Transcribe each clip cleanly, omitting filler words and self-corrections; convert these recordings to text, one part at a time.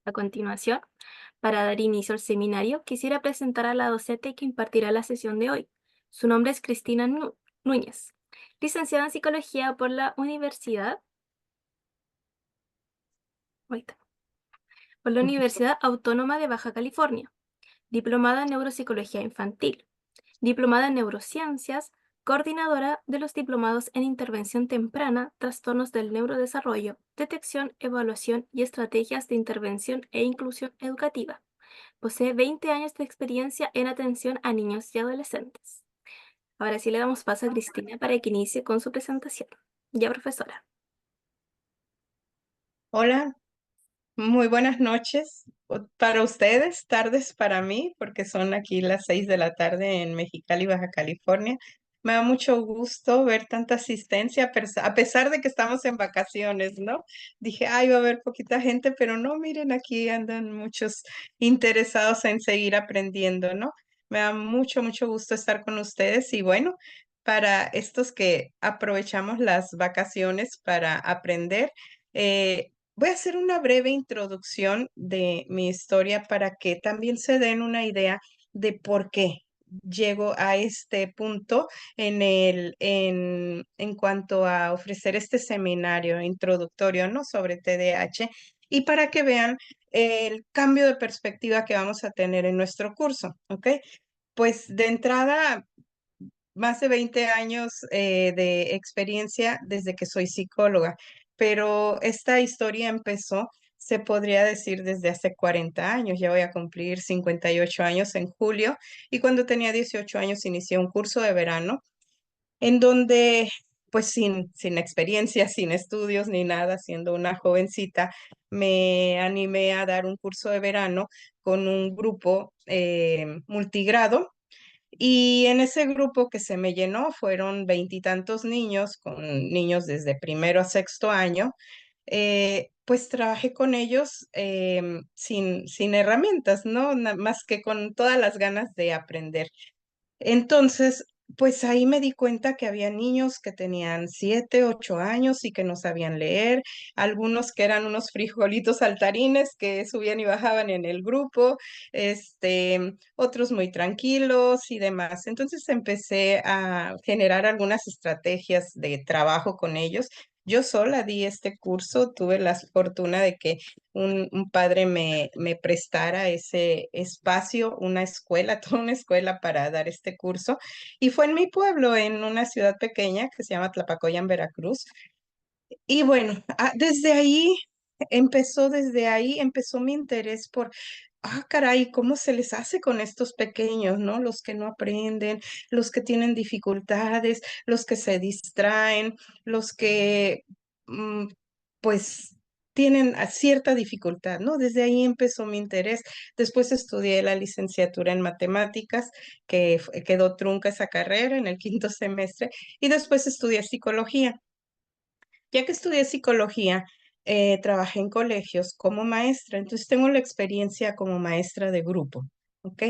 A continuación, para dar inicio al seminario, quisiera presentar a la docente que impartirá la sesión de hoy. Su nombre es Cristina Núñez, licenciada en Psicología por la ahí está, por la Universidad Autónoma de Baja California, diplomada en Neuropsicología Infantil, diplomada en Neurociencias, coordinadora de los diplomados en Intervención Temprana, Trastornos del Neurodesarrollo, Detección, Evaluación y Estrategias de Intervención e Inclusión Educativa. Posee 20 años de experiencia en atención a niños y adolescentes. Ahora sí le damos paso a Cristina para que inicie con su presentación. Ya, profesora. Hola, muy buenas noches para ustedes, tardes para mí, porque son aquí las 6 de la tarde en Mexicali, Baja California. Me da mucho gusto ver tanta asistencia, a pesar de que estamos en vacaciones, ¿no? Dije, ay, va a haber poquita gente, pero no, miren, aquí andan muchos interesados en seguir aprendiendo, ¿no? Me da mucho gusto estar con ustedes y bueno, para estos que aprovechamos las vacaciones para aprender. Voy a hacer una breve introducción de mi historia para que también se den una idea de por qué llego a este punto en cuanto a ofrecer este seminario introductorio, ¿no? Sobre TDAH y para que vean el cambio de perspectiva que vamos a tener en nuestro curso, ¿ok? Pues de entrada, más de 20 años de experiencia desde que soy psicóloga, pero esta historia empezó, se podría decir, desde hace 40 años. Ya voy a cumplir 58 años en julio y cuando tenía 18 años inicié un curso de verano en donde, pues sin experiencia, sin estudios ni nada, siendo una jovencita, me animé a dar un curso de verano con un grupo multigrado y en ese grupo que se me llenó fueron veintitantos niños, con niños desde primero a sexto año. Pues trabajé con ellos sin herramientas, ¿no? Más que con todas las ganas de aprender. Entonces, pues ahí me di cuenta que había niños que tenían 7, 8 años y que no sabían leer, algunos que eran unos frijolitos saltarines que subían y bajaban en el grupo, otros muy tranquilos y demás. Entonces empecé a generar algunas estrategias de trabajo con ellos. Yo sola di este curso, tuve la fortuna de que un padre me prestara ese espacio, una escuela, toda una escuela para dar este curso. Y fue en mi pueblo, en una ciudad pequeña que se llama Tlapacoya, en Veracruz. Y bueno, desde ahí empezó mi interés por, caray, ¿cómo se les hace con estos pequeños, ¿no? Los que no aprenden, los que tienen dificultades, los que se distraen, los que, mm, pues, tienen cierta dificultad, ¿no? Desde ahí empezó mi interés. Después estudié la licenciatura en matemáticas, que quedó trunca esa carrera en el quinto semestre, y después estudié psicología. Ya que estudié psicología, trabajé en colegios como maestra, entonces tengo la experiencia como maestra de grupo, ¿ok?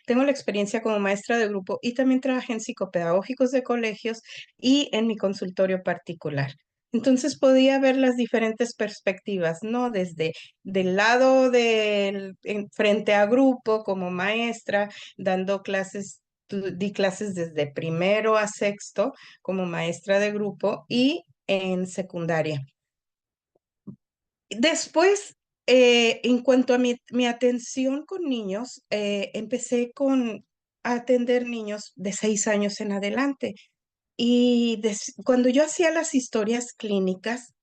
Tengo la experiencia como maestra de grupo y también trabajé en psicopedagógicos de colegios y en mi consultorio particular. Entonces podía ver las diferentes perspectivas, ¿no? Desde del lado frente a grupo como maestra, dando clases, di clases desde primero a sexto como maestra de grupo y en secundaria. Después, en cuanto a mi atención con niños, empecé a atender niños de 6 años en adelante. Y cuando yo hacía las historias clínicas,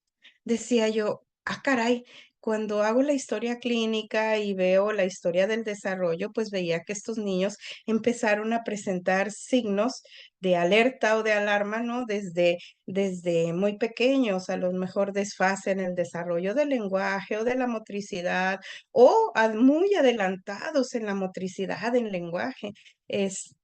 decía yo, caray, cuando hago la historia clínica y veo la historia del desarrollo, pues veía que estos niños empezaron a presentar signos de alerta o de alarma, ¿no? Desde muy pequeños, a lo mejor desfase en el desarrollo del lenguaje o de la motricidad, o muy adelantados en la motricidad, en lenguaje. Es,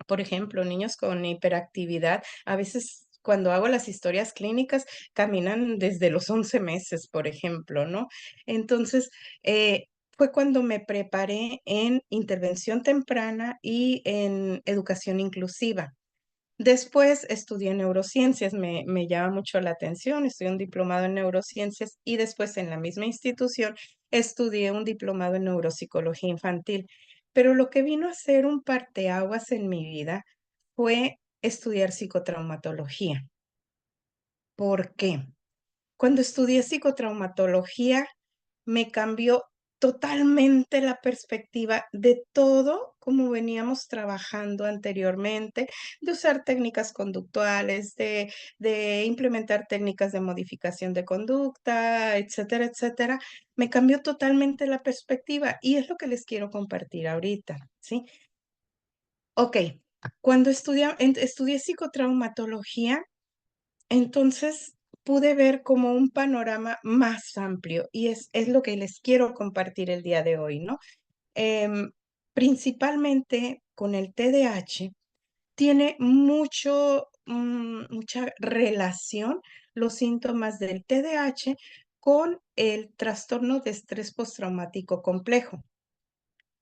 por ejemplo, niños con hiperactividad, a veces cuando hago las historias clínicas, caminan desde los 11 meses, por ejemplo, ¿no? Entonces, fue cuando me preparé en intervención temprana y en educación inclusiva. Después estudié neurociencias, me llama mucho la atención, estudié un diplomado en neurociencias y después en la misma institución estudié un diplomado en neuropsicología infantil. Pero lo que vino a ser un parteaguas en mi vida fue estudiar psicotraumatología. ¿Por qué? Cuando estudié psicotraumatología, me cambió totalmente la perspectiva de todo como veníamos trabajando anteriormente, de usar técnicas conductuales, de implementar técnicas de modificación de conducta, etcétera, etcétera. Me cambió totalmente la perspectiva y es lo que les quiero compartir ahorita, ¿sí? Ok, cuando estudié psicotraumatología, entonces, pude ver como un panorama más amplio y es lo que les quiero compartir el día de hoy, ¿no? Em, Principalmente con el TDAH, tiene mucha relación los síntomas del TDAH con el trastorno de estrés postraumático complejo.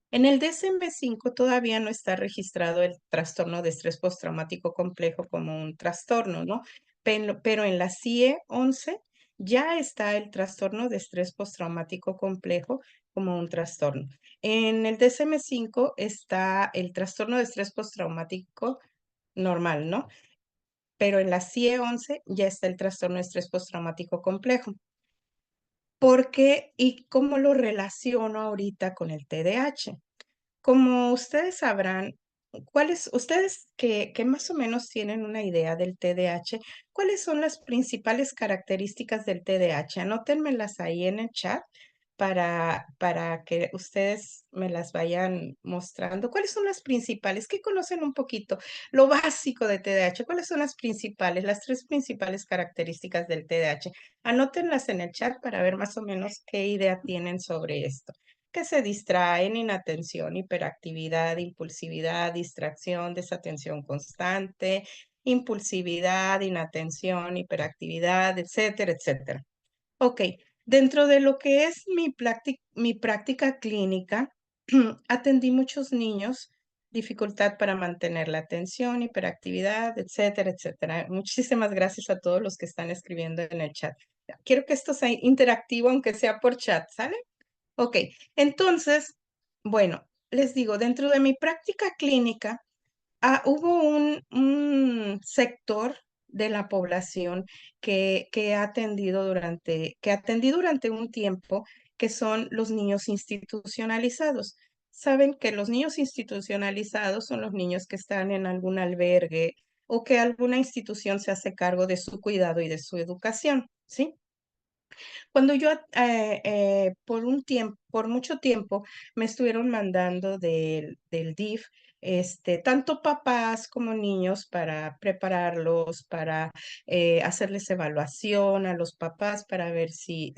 En el DSM-5 todavía no está registrado el trastorno de estrés postraumático complejo como un trastorno, ¿no? Pero en la CIE-11 ya está el trastorno de estrés postraumático complejo como un trastorno. En el DSM-5 está el trastorno de estrés postraumático normal, ¿no? Pero en la CIE-11 ya está el trastorno de estrés postraumático complejo. ¿Por qué y cómo lo relaciono ahorita con el TDAH? Como ustedes sabrán, ustedes que más o menos tienen una idea del TDAH, ¿cuáles son las principales características del TDAH? Anótenmelas ahí en el chat para que ustedes me las vayan mostrando. ¿Cuáles son las principales? ¿Qué conocen un poquito? Lo básico de TDAH. ¿Cuáles son las principales, las tres principales características del TDAH? Anótenlas en el chat para ver más o menos qué idea tienen sobre esto que se distraen, inatención, hiperactividad, impulsividad, distracción, desatención constante, impulsividad, inatención, hiperactividad, etcétera, etcétera. Ok, dentro de lo que es mi práctica clínica, atendí muchos niños, dificultad para mantener la atención, hiperactividad, etcétera, etcétera. Muchísimas gracias a todos los que están escribiendo en el chat. Quiero que esto sea interactivo, aunque sea por chat, ¿sale? Ok, entonces, bueno, les digo, dentro de mi práctica clínica, hubo un sector de la población que atendí durante un tiempo, que son los niños institucionalizados. Saben que los niños institucionalizados son los niños que están en algún albergue o que alguna institución se hace cargo de su cuidado y de su educación, ¿sí? Cuando yo, por mucho tiempo, me estuvieron mandando del DIF, tanto papás como niños para prepararlos, para hacerles evaluación a los papás para ver si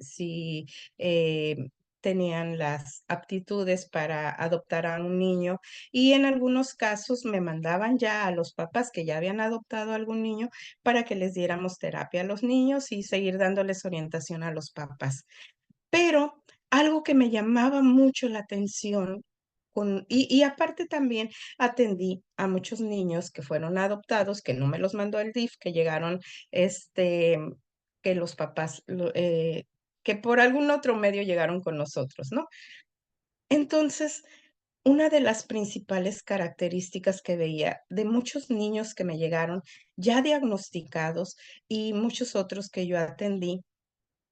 tenían las aptitudes para adoptar a un niño. Y en algunos casos me mandaban ya a los papás que ya habían adoptado a algún niño para que les diéramos terapia a los niños y seguir dándoles orientación a los papás. Pero algo que me llamaba mucho la atención, y aparte también atendí a muchos niños que fueron adoptados, que no me los mandó el DIF, que llegaron, que los papás, que por algún otro medio llegaron con nosotros, ¿no? Entonces, una de las principales características que veía de muchos niños que me llegaron ya diagnosticados y muchos otros que yo atendí,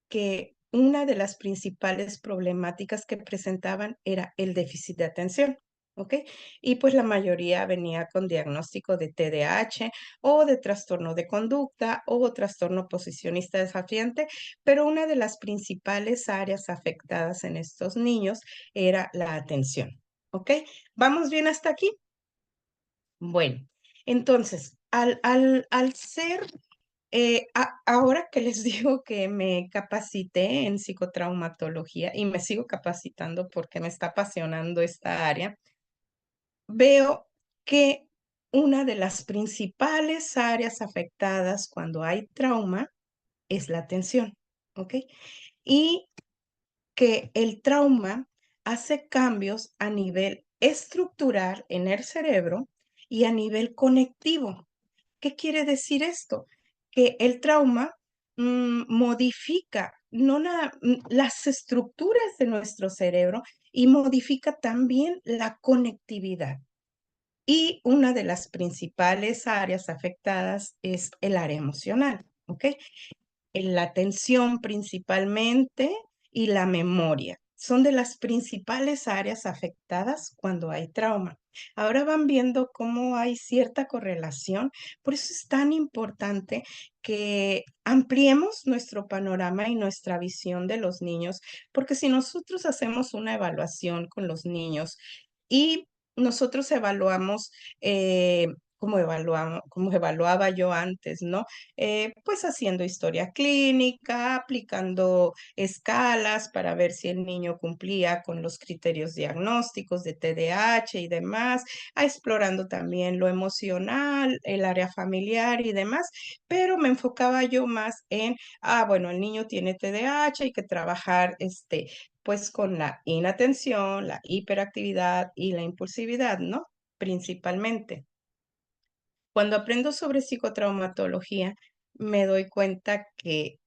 que una de las principales problemáticas que presentaban era el déficit de atención, ¿ok? Y pues la mayoría venía con diagnóstico de TDAH o de trastorno de conducta o trastorno oposicionista desafiante, pero una de las principales áreas afectadas en estos niños era la atención, ¿ok? ¿Vamos bien hasta aquí? Bueno, entonces, al ser ahora que les digo que me capacité en psicotraumatología y me sigo capacitando porque me está apasionando esta área, veo que una de las principales áreas afectadas cuando hay trauma es la atención, ¿ok? Y que el trauma hace cambios a nivel estructural en el cerebro y a nivel conectivo. ¿Qué quiere decir esto? Que el trauma modifica las estructuras de nuestro cerebro y modifica también la conectividad. Y una de las principales áreas afectadas es el área emocional, ¿ok? En la atención principalmente y la memoria. Son de las principales áreas afectadas cuando hay trauma. Ahora van viendo cómo hay cierta correlación. Por eso es tan importante que ampliemos nuestro panorama y nuestra visión de los niños, porque si nosotros hacemos una evaluación con los niños y nosotros evaluamos, como evaluaba yo antes, ¿no? Pues haciendo historia clínica, aplicando escalas para ver si el niño cumplía con los criterios diagnósticos de TDAH y demás, explorando también lo emocional, el área familiar y demás, pero me enfocaba yo más en, bueno, el niño tiene TDAH, hay que trabajar pues con la inatención, la hiperactividad y la impulsividad, ¿no? Principalmente. Cuando aprendo sobre psicotraumatología, me doy cuenta que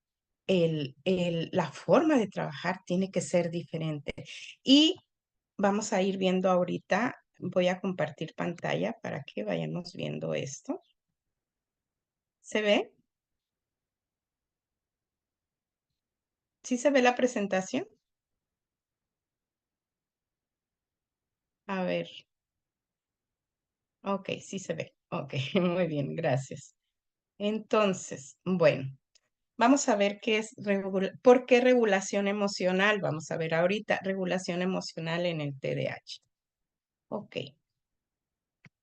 la forma de trabajar tiene que ser diferente. Y vamos a ir viendo ahorita, voy a compartir pantalla para que vayamos viendo esto. ¿Se ve? ¿Sí se ve la presentación? A ver, ok, sí se ve. Ok, muy bien, gracias. Entonces, bueno. Vamos a ver qué es por qué regulación emocional. Vamos a ver ahorita regulación emocional en el TDAH. Ok.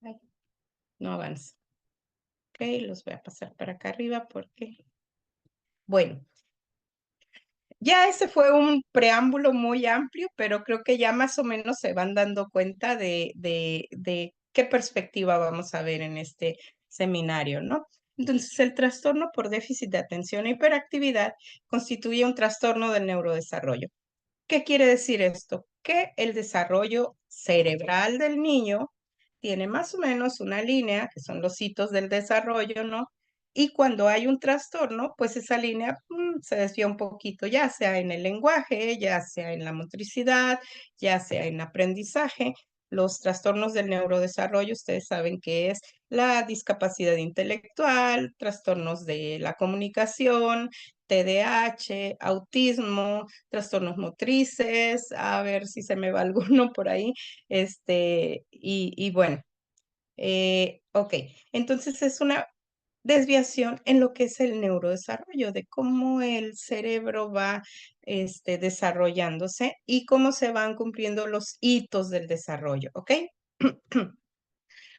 Ay, no avanza. Ok, los voy a pasar para acá arriba porque, bueno, ya ese fue un preámbulo muy amplio, pero creo que ya más o menos se van dando cuenta de qué perspectiva vamos a ver en este seminario, ¿no? Entonces, el trastorno por déficit de atención e hiperactividad constituye un trastorno del neurodesarrollo. ¿Qué quiere decir esto? Que el desarrollo cerebral del niño tiene más o menos una línea, que son los hitos del desarrollo, ¿no? Y cuando hay un trastorno, pues esa línea se desvía un poquito, ya sea en el lenguaje, ya sea en la motricidad, ya sea en aprendizaje. Los trastornos del neurodesarrollo, ustedes saben que es la discapacidad intelectual, trastornos de la comunicación, TDAH, autismo, trastornos motrices, a ver si se me va alguno por ahí, y bueno, ok, entonces es una desviación en lo que es el neurodesarrollo, de cómo el cerebro va, desarrollándose y cómo se van cumpliendo los hitos del desarrollo, ¿ok?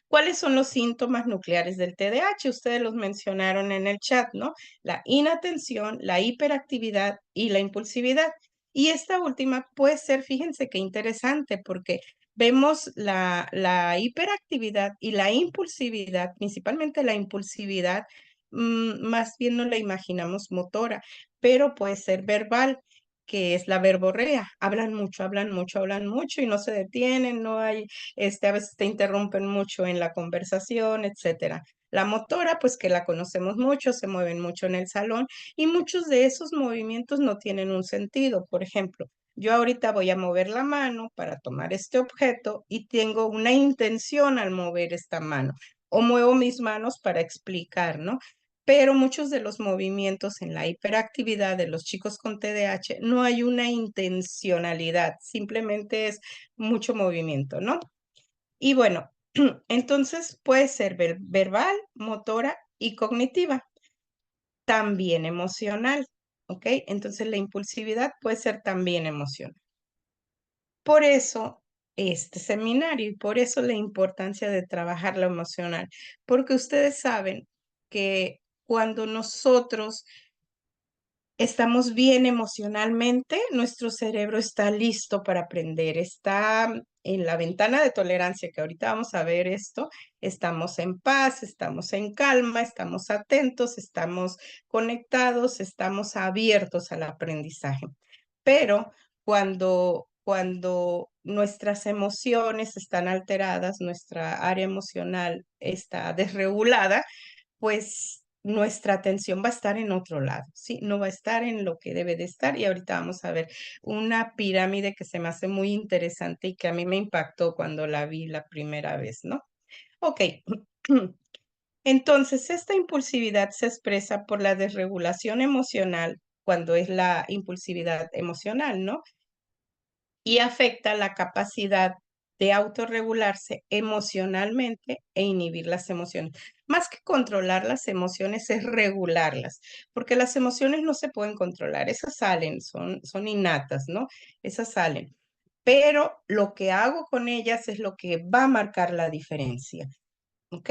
¿Cuáles son los síntomas nucleares del TDAH? Ustedes los mencionaron en el chat, ¿no? La inatención, la hiperactividad y la impulsividad. Y esta última puede ser, fíjense qué interesante, porque vemos la hiperactividad y la impulsividad, principalmente la impulsividad, más bien no la imaginamos motora, pero puede ser verbal, que es la verborrea. Hablan mucho, hablan mucho, hablan mucho y no se detienen, no hay a veces te interrumpen mucho en la conversación, etcétera. La motora, pues que la conocemos mucho, se mueven mucho en el salón y muchos de esos movimientos no tienen un sentido. Por ejemplo, yo ahorita voy a mover la mano para tomar este objeto y tengo una intención al mover esta mano o muevo mis manos para explicar, ¿no? Pero muchos de los movimientos en la hiperactividad de los chicos con TDAH no hay una intencionalidad, simplemente es mucho movimiento, ¿no? Y bueno, entonces puede ser verbal, motora y cognitiva, también emocional, ¿ok? Entonces la impulsividad puede ser también emocional. Por eso este seminario y por eso la importancia de trabajar lo emocional, porque ustedes saben que cuando nosotros estamos bien emocionalmente, nuestro cerebro está listo para aprender, está en la ventana de tolerancia, que ahorita vamos a ver esto, estamos en paz, estamos en calma, estamos atentos, estamos conectados, estamos abiertos al aprendizaje. Pero cuando nuestras emociones están alteradas, nuestra área emocional está desregulada, pues nuestra atención va a estar en otro lado, ¿sí? No va a estar en lo que debe de estar. Y ahorita vamos a ver una pirámide que se me hace muy interesante y que a mí me impactó cuando la vi la primera vez, ¿no? Ok. Entonces, esta impulsividad se expresa por la desregulación emocional, cuando es la impulsividad emocional, ¿no? Y afecta la capacidad de autorregularse emocionalmente e inhibir las emociones. Más que controlar las emociones es regularlas, porque las emociones no se pueden controlar, esas salen, son innatas, ¿no? Esas salen. Pero lo que hago con ellas es lo que va a marcar la diferencia, ¿ok?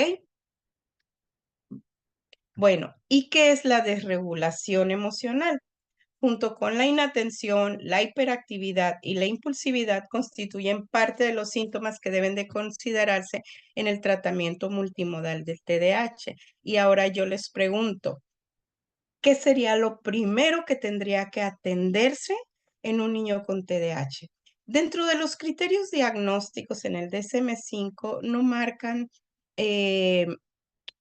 Bueno, ¿y qué es la desregulación emocional? Junto con la inatención, la hiperactividad y la impulsividad constituyen parte de los síntomas que deben de considerarse en el tratamiento multimodal del TDAH. Y ahora yo les pregunto, ¿qué sería lo primero que tendría que atenderse en un niño con TDAH? Dentro de los criterios diagnósticos en el DSM-5 no marcan eh,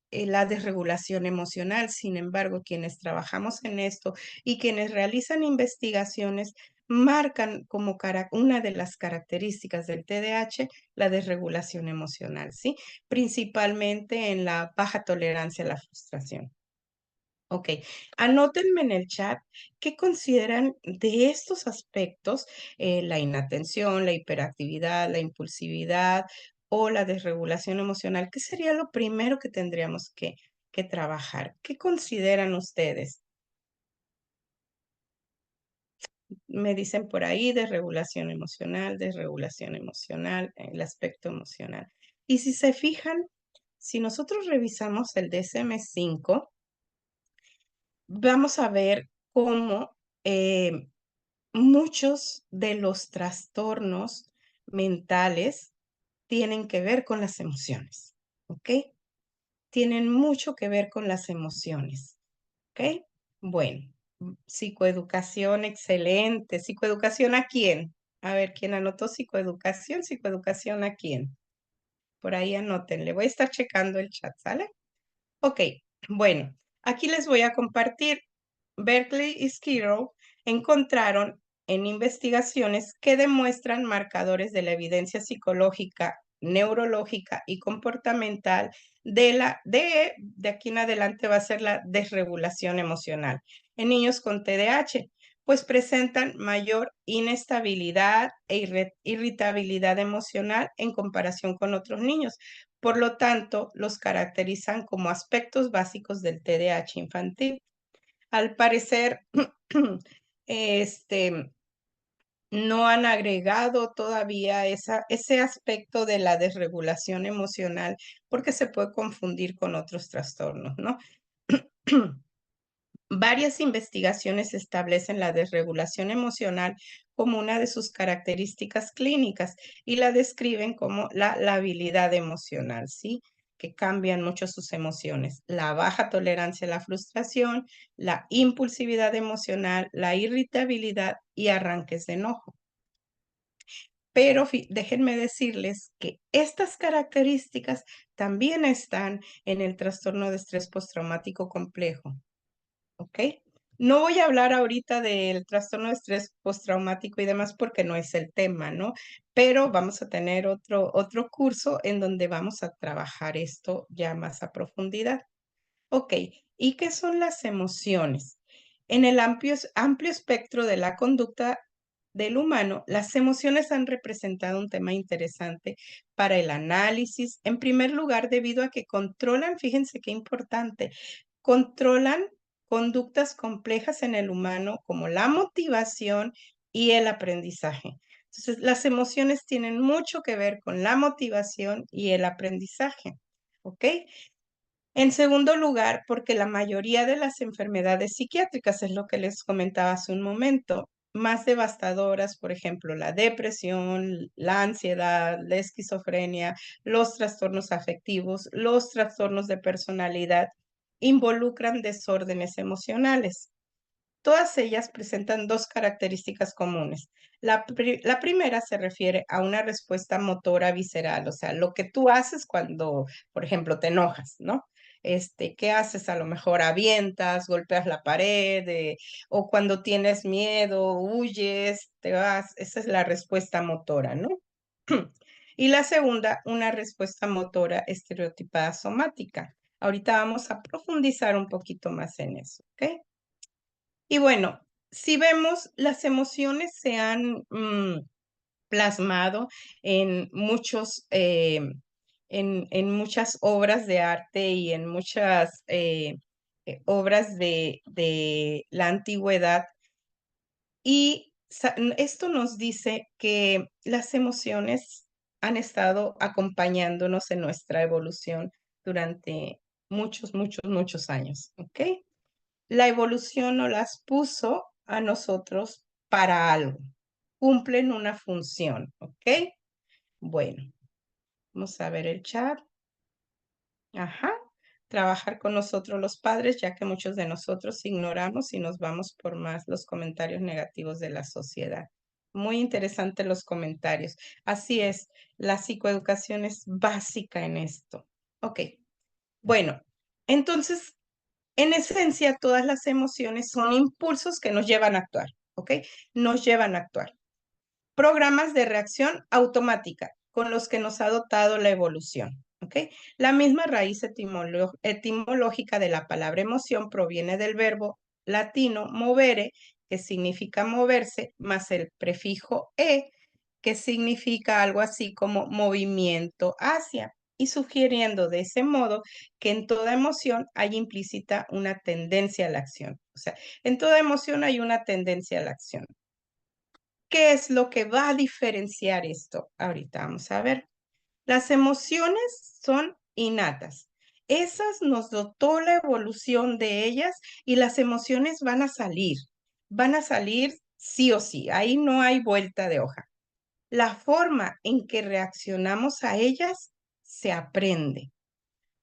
la desregulación emocional. Sin embargo, quienes trabajamos en esto y quienes realizan investigaciones marcan como una de las características del TDAH la desregulación emocional, ¿sí? Principalmente en la baja tolerancia a la frustración. Ok, anótenme en el chat qué consideran de estos aspectos, la inatención, la hiperactividad, la impulsividad o la desregulación emocional. ¿Qué sería lo primero que tendríamos que trabajar? ¿Qué consideran ustedes? Me dicen por ahí desregulación emocional, el aspecto emocional. Y si se fijan, si nosotros revisamos el DSM-5, vamos a ver cómo muchos de los trastornos mentales tienen que ver con las emociones, ¿ok? Tienen mucho que ver con las emociones, ¿ok? Bueno, psicoeducación, excelente. ¿Psicoeducación a quién? A ver, ¿quién anotó psicoeducación? ¿Psicoeducación a quién? Por ahí anótenle. Voy a estar checando el chat, ¿sale? Ok, bueno, aquí les voy a compartir. Berkeley y Skidrow encontraron en investigaciones que demuestran marcadores de la evidencia psicológica, neurológica y comportamental de aquí en adelante va a ser la desregulación emocional en niños con TDAH, pues presentan mayor inestabilidad e irritabilidad emocional en comparación con otros niños. Por lo tanto, los caracterizan como aspectos básicos del TDAH infantil. Al parecer, este, no han agregado todavía ese aspecto de la desregulación emocional porque se puede confundir con otros trastornos, ¿no? Varias investigaciones establecen la desregulación emocional como una de sus características clínicas y la describen como la labilidad emocional, ¿sí? Que cambian mucho sus emociones. La baja tolerancia a la frustración, la impulsividad emocional, la irritabilidad y arranques de enojo. Pero déjenme decirles que estas características también están en el trastorno de estrés postraumático complejo. ¿Ok? No voy a hablar ahorita del trastorno de estrés postraumático y demás porque no es el tema, ¿no? Pero vamos a tener otro curso en donde vamos a trabajar esto ya más a profundidad. Ok, ¿y qué son las emociones? En el amplio espectro de la conducta del humano, las emociones han representado un tema interesante para el análisis, en primer lugar, debido a que controlan, fíjense qué importante, controlan conductas complejas en el humano como la motivación y el aprendizaje. Entonces, las emociones tienen mucho que ver con la motivación y el aprendizaje, ¿ok? En segundo lugar, porque la mayoría de las enfermedades psiquiátricas, es lo que les comentaba hace un momento, más devastadoras, por ejemplo, la depresión, la ansiedad, la esquizofrenia, los trastornos afectivos, los trastornos de personalidad, involucran desórdenes emocionales. Todas ellas presentan dos características comunes. La primera se refiere a una respuesta motora visceral, o sea, lo que tú haces cuando, por ejemplo, te enojas, ¿no? ¿qué haces? A lo mejor avientas, golpeas la pared, o cuando tienes miedo, huyes, te vas. Esa es la respuesta motora, ¿no? Y la segunda, una respuesta motora estereotipada somática. Ahorita vamos a profundizar un poquito más en eso, ¿ok? Y bueno, si vemos, las emociones se han plasmado en en muchas obras de arte y en muchas obras de la antigüedad. Y esto nos dice que las emociones han estado acompañándonos en nuestra evolución durante muchos años, ¿ok? La evolución nos las puso a nosotros para algo, cumplen una función, ¿ok? Bueno, vamos a ver el chat. Ajá. Trabajar con nosotros los padres, ya que muchos de nosotros ignoramos y nos vamos por más los comentarios negativos de la sociedad. Muy interesante los comentarios. Así es, la psicoeducación es básica en esto. Ok, bueno, entonces, en esencia, todas las emociones son impulsos que nos llevan a actuar, ¿ok? Nos llevan a actuar. Programas de reacción automática con los que nos ha dotado la evolución. ¿Ok? La misma raíz etimológica de la palabra emoción proviene del verbo latino movere, que significa moverse, más el prefijo que significa algo así como movimiento hacia, y sugiriendo de ese modo que en toda emoción hay implícita una tendencia a la acción. O sea, en toda emoción hay una tendencia a la acción. ¿Qué es lo que va a diferenciar esto? Ahorita vamos a ver. Las emociones son innatas. Esas nos dotó la evolución de ellas y las emociones van a salir sí o sí. Ahí no hay vuelta de hoja. La forma en que reaccionamos a ellas se aprende.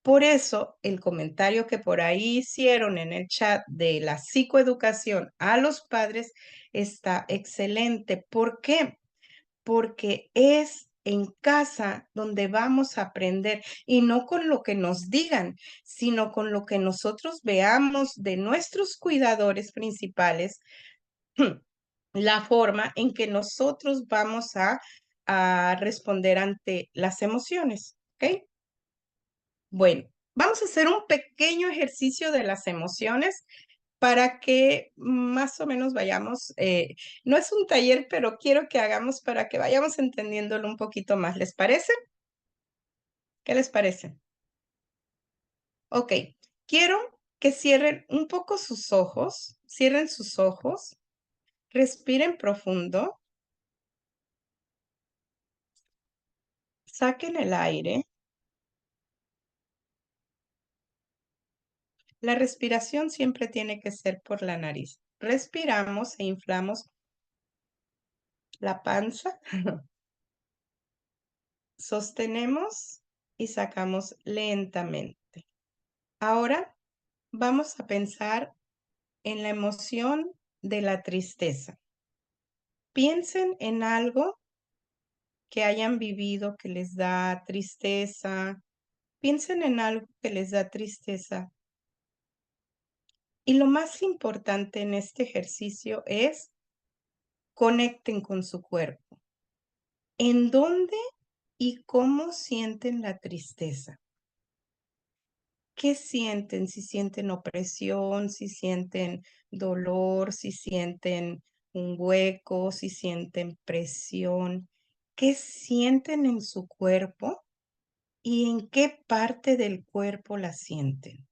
Por eso, el comentario que por ahí hicieron en el chat de la psicoeducación a los padres está excelente. ¿Por qué? Porque es en casa donde vamos a aprender y no con lo que nos digan, sino con lo que nosotros veamos de nuestros cuidadores principales, la forma en que nosotros vamos a responder ante las emociones. ¿Ok? Bueno, vamos a hacer un pequeño ejercicio de las emociones para que más o menos vayamos, no es un taller, pero quiero que hagamos para que vayamos entendiéndolo un poquito más. ¿Les parece? ¿Qué les parece? Ok, quiero que cierren un poco sus ojos, cierren sus ojos, respiren profundo, saquen el aire. La respiración siempre tiene que ser por la nariz. Respiramos e inflamos la panza. Sostenemos y sacamos lentamente. Ahora vamos a pensar en la emoción de la tristeza. Piensen en algo que hayan vivido que les da tristeza. Piensen en algo que les da tristeza. Y lo más importante en este ejercicio es conecten con su cuerpo. ¿En dónde y cómo sienten la tristeza? ¿Qué sienten? Si sienten opresión, si sienten dolor, si sienten un hueco, si sienten presión. ¿Qué sienten en su cuerpo y en qué parte del cuerpo la sienten?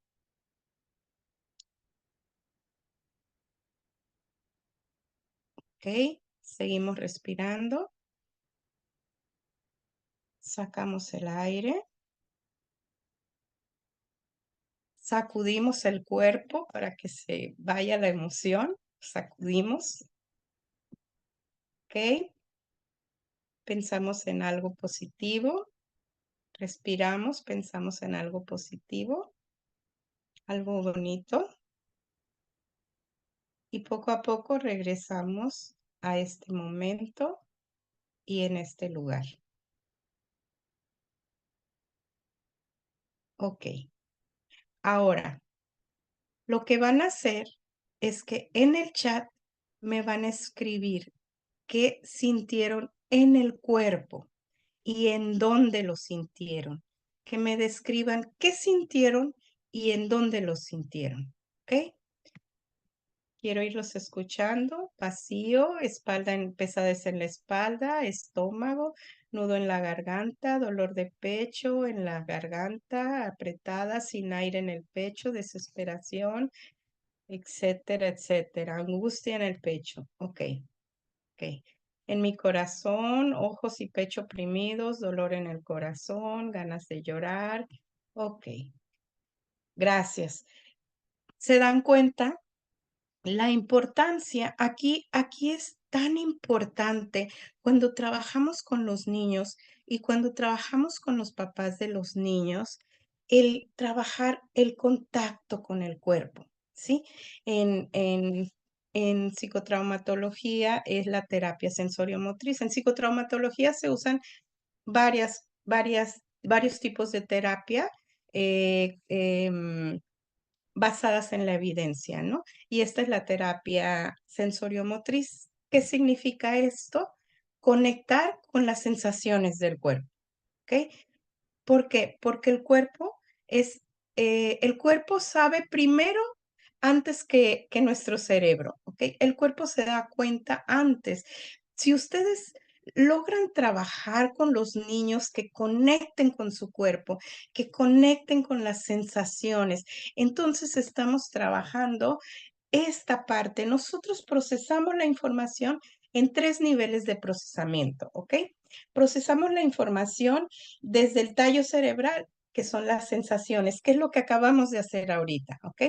¿Ok? Seguimos respirando. Sacamos el aire. Sacudimos el cuerpo para que se vaya la emoción. Sacudimos. ¿Ok? Pensamos en algo positivo. Respiramos, pensamos en algo positivo, algo bonito, y poco a poco regresamos a este momento y en este lugar. Ok. Ahora, lo que van a hacer es que en el chat me van a escribir qué sintieron en el cuerpo y en dónde lo sintieron. Que me describan qué sintieron y en dónde lo sintieron, ¿ok? Quiero irlos escuchando. Vacío, espalda pesadez en la espalda, estómago, nudo en la garganta, dolor de pecho en la garganta, apretada, sin aire en el pecho, desesperación, etcétera, etcétera. Angustia en el pecho. Ok, ok. En mi corazón, ojos y pecho oprimidos, dolor en el corazón, ganas de llorar. Ok, gracias. ¿Se dan cuenta? La importancia, aquí es tan importante cuando trabajamos con los niños y cuando trabajamos con los papás de los niños, el trabajar el contacto con el cuerpo, ¿sí? En, en, en psicotraumatología es la terapia sensoriomotriz. En psicotraumatología se usan varios tipos de terapia. eh, em, basadas en la evidencia, ¿no? Y esta es la terapia sensoriomotriz. ¿Qué significa esto? Conectar con las sensaciones del cuerpo, ¿ok? ¿Por qué? Porque el cuerpo sabe primero antes que nuestro cerebro, ¿ok? El cuerpo se da cuenta antes. Si ustedes logran trabajar con los niños que conecten con su cuerpo, que conecten con las sensaciones, entonces estamos trabajando esta parte. Nosotros procesamos la información en 3 niveles de procesamiento, ¿ok? Procesamos la información desde el tallo cerebral, que son las sensaciones, que es lo que acabamos de hacer ahorita, ¿ok?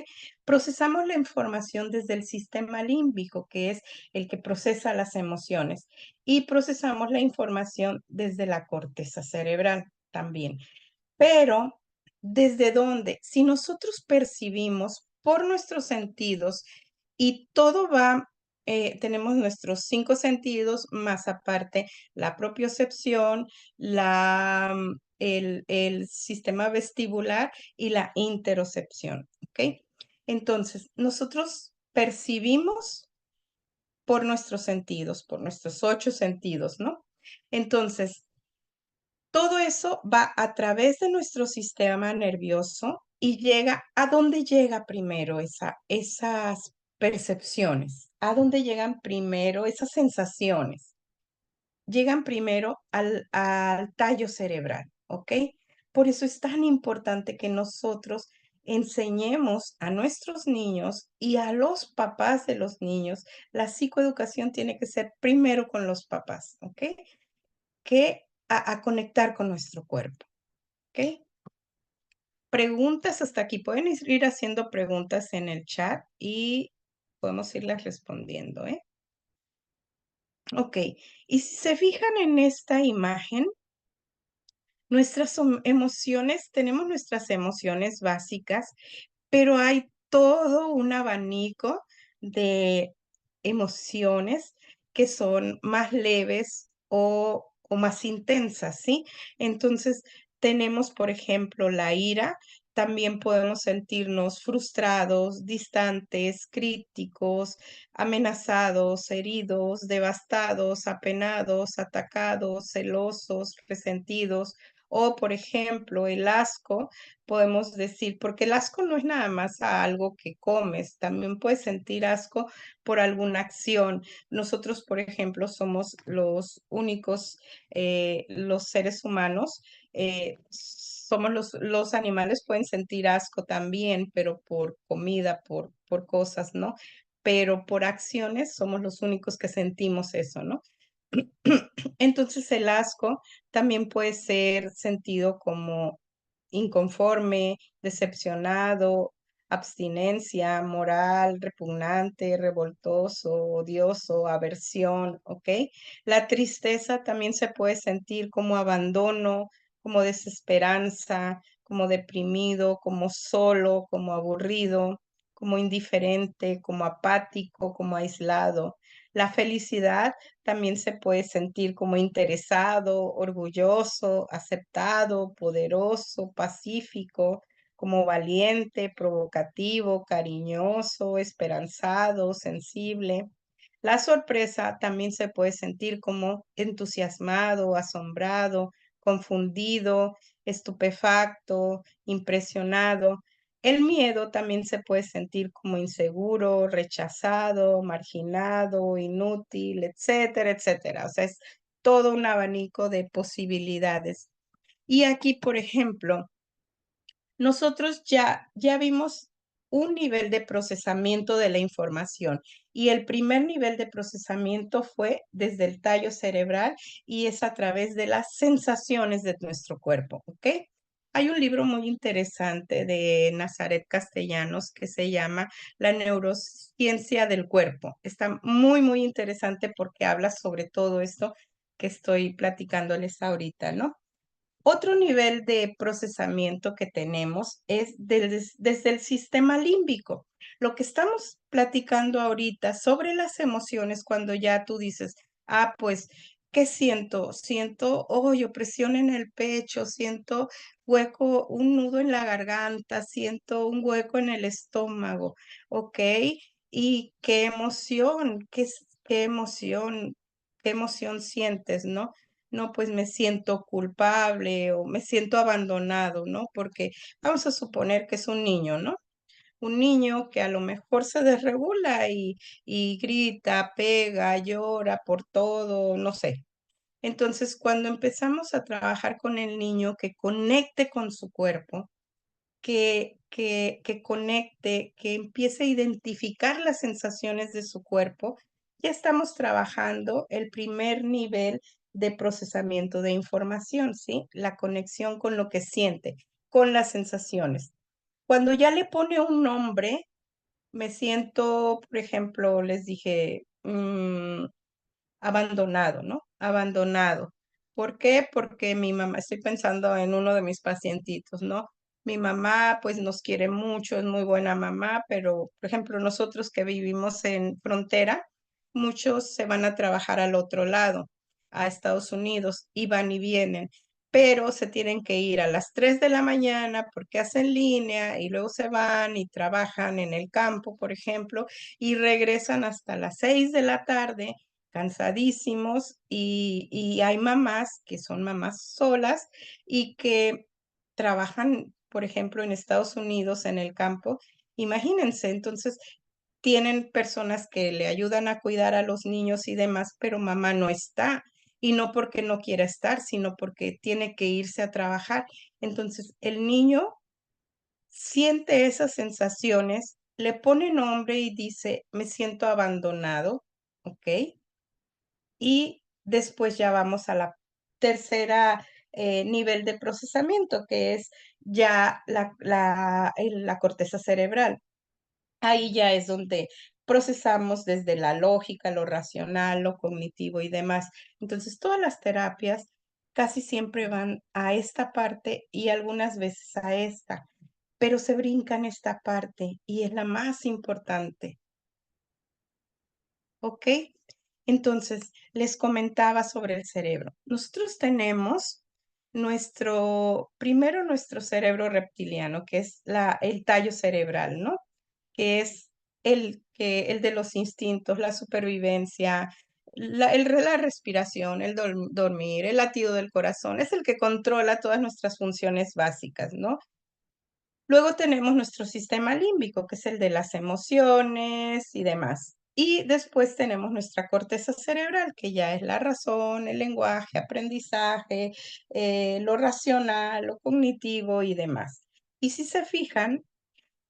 Procesamos la información desde el sistema límbico, que es el que procesa las emociones, y procesamos la información desde la corteza cerebral también. Pero, ¿desde dónde? Si nosotros percibimos por nuestros sentidos y todo va, tenemos nuestros 5 sentidos, más aparte la propiocepción, el sistema vestibular y la interocepción, ¿ok? Entonces, nosotros percibimos por nuestros sentidos, por nuestros 8 sentidos, ¿no? Entonces, todo eso va a través de nuestro sistema nervioso y llega a dónde llega primero esas percepciones, a dónde llegan primero esas sensaciones. Llegan primero al tallo cerebral, ¿ok? Por eso es tan importante que nosotros enseñemos a nuestros niños y a los papás de los niños. La psicoeducación tiene que ser primero con los papás, ¿ok? Que a conectar con nuestro cuerpo, ¿ok? Preguntas hasta aquí. Pueden ir haciendo preguntas en el chat y podemos irlas respondiendo, ¿eh? Ok, y si se fijan en esta imagen, emociones, tenemos nuestras emociones básicas, pero hay todo un abanico de emociones que son más leves o más intensas, ¿sí? Entonces, tenemos, por ejemplo, la ira. También podemos sentirnos frustrados, distantes, críticos, amenazados, heridos, devastados, apenados, atacados, celosos, resentidos. O, por ejemplo, el asco, podemos decir, porque el asco no es nada más a algo que comes, también puedes sentir asco por alguna acción. Nosotros, por ejemplo, somos los únicos, los seres humanos, somos los animales pueden sentir asco también, pero por comida, por cosas, ¿no? Pero por acciones somos los únicos que sentimos eso, ¿no? Entonces el asco también puede ser sentido como inconforme, decepcionado, abstinencia, moral, repugnante, revoltoso, odioso, aversión, ¿ok? La tristeza también se puede sentir como abandono, como desesperanza, como deprimido, como solo, como aburrido, como indiferente, como apático, como aislado. La felicidad también se puede sentir como interesado, orgulloso, aceptado, poderoso, pacífico, como valiente, provocativo, cariñoso, esperanzado, sensible. La sorpresa también se puede sentir como entusiasmado, asombrado, confundido, estupefacto, impresionado. El miedo también se puede sentir como inseguro, rechazado, marginado, inútil, etcétera, etcétera. O sea, es todo un abanico de posibilidades. Y aquí, por ejemplo, nosotros ya vimos un nivel de procesamiento de la información y el primer nivel de procesamiento fue desde el tallo cerebral y es a través de las sensaciones de nuestro cuerpo, ¿ok? Hay un libro muy interesante de Nazaret Castellanos que se llama La neurociencia del cuerpo. Está muy, muy interesante porque habla sobre todo esto que estoy platicándoles ahorita, ¿no? Otro nivel de procesamiento que tenemos es desde el sistema límbico. Lo que estamos platicando ahorita sobre las emociones, cuando ya tú dices, pues, ¿qué siento? Siento, opresión en el pecho, siento hueco, un nudo en la garganta, siento un hueco en el estómago, ¿ok? ¿Y qué emoción sientes, no? No, pues me siento culpable o me siento abandonado, ¿no? Porque vamos a suponer que es un niño, ¿no? Un niño que a lo mejor se desregula y grita, pega, llora por todo, no sé. Entonces, cuando empezamos a trabajar con el niño que conecte con su cuerpo, que conecte, que empiece a identificar las sensaciones de su cuerpo, ya estamos trabajando el primer nivel de procesamiento de información, ¿sí? La conexión con lo que siente, con las sensaciones. Cuando ya le pone un nombre, me siento, por ejemplo, les dije, abandonado, ¿no? Abandonado. ¿Por qué? Porque mi mamá, estoy pensando en uno de mis pacientitos, ¿no? Mi mamá, pues nos quiere mucho, es muy buena mamá, pero, por ejemplo, nosotros que vivimos en frontera, muchos se van a trabajar al otro lado, a Estados Unidos, y van y vienen, pero se tienen que ir a las 3 de la mañana porque hacen línea y luego se van y trabajan en el campo, por ejemplo, y regresan hasta las 6 de la tarde cansadísimos y hay mamás que son mamás solas y que trabajan, por ejemplo, en Estados Unidos en el campo. Imagínense, entonces tienen personas que le ayudan a cuidar a los niños y demás, pero mamá no está. Y no porque no quiera estar, sino porque tiene que irse a trabajar. Entonces, el niño siente esas sensaciones, le pone nombre y dice, me siento abandonado, ¿ok? Y después ya vamos a la tercera nivel de procesamiento, que es ya la corteza cerebral. Ahí ya es donde procesamos desde la lógica, lo racional, lo cognitivo y demás. Entonces, todas las terapias casi siempre van a esta parte y algunas veces a esta, pero se brincan esta parte y es la más importante. ¿Ok? Entonces, les comentaba sobre el cerebro. Nosotros tenemos primero nuestro cerebro reptiliano, que es el tallo cerebral, ¿no? Que es el de los instintos, la supervivencia, la respiración, el dormir, el latido del corazón, es el que controla todas nuestras funciones básicas, ¿no? Luego tenemos nuestro sistema límbico, que es el de las emociones y demás. Y después tenemos nuestra corteza cerebral, que ya es la razón, el lenguaje, aprendizaje, lo racional, lo cognitivo y demás. Y si se fijan,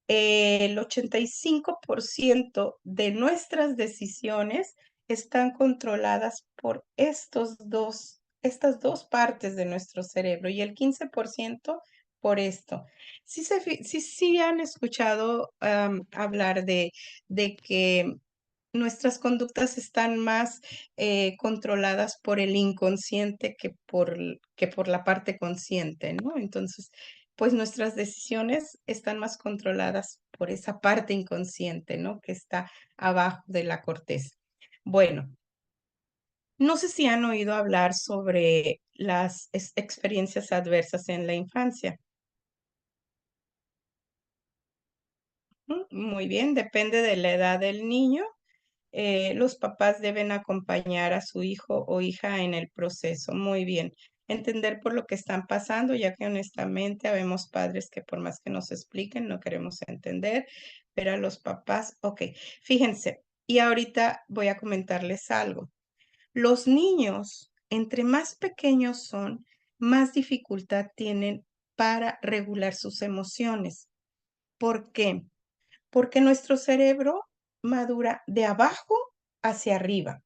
el 85% de nuestras decisiones están controladas por estas dos partes de nuestro cerebro y el 15% por esto. Sí han escuchado hablar de que nuestras conductas están más controladas por el inconsciente que por la parte consciente, ¿no? Entonces, pues nuestras decisiones están más controladas por esa parte inconsciente, ¿no? Que está abajo de la corteza. Bueno, no sé si han oído hablar sobre las experiencias adversas en la infancia. Muy bien, depende de la edad del niño. Los papás deben acompañar a su hijo o hija en el proceso. Muy bien. Entender por lo que están pasando, ya que honestamente habemos padres que por más que nos expliquen no queremos entender, pero a los papás, ok, fíjense, y ahorita voy a comentarles algo. Los niños, entre más pequeños son, más dificultad tienen para regular sus emociones. ¿Por qué? Porque nuestro cerebro madura de abajo hacia arriba.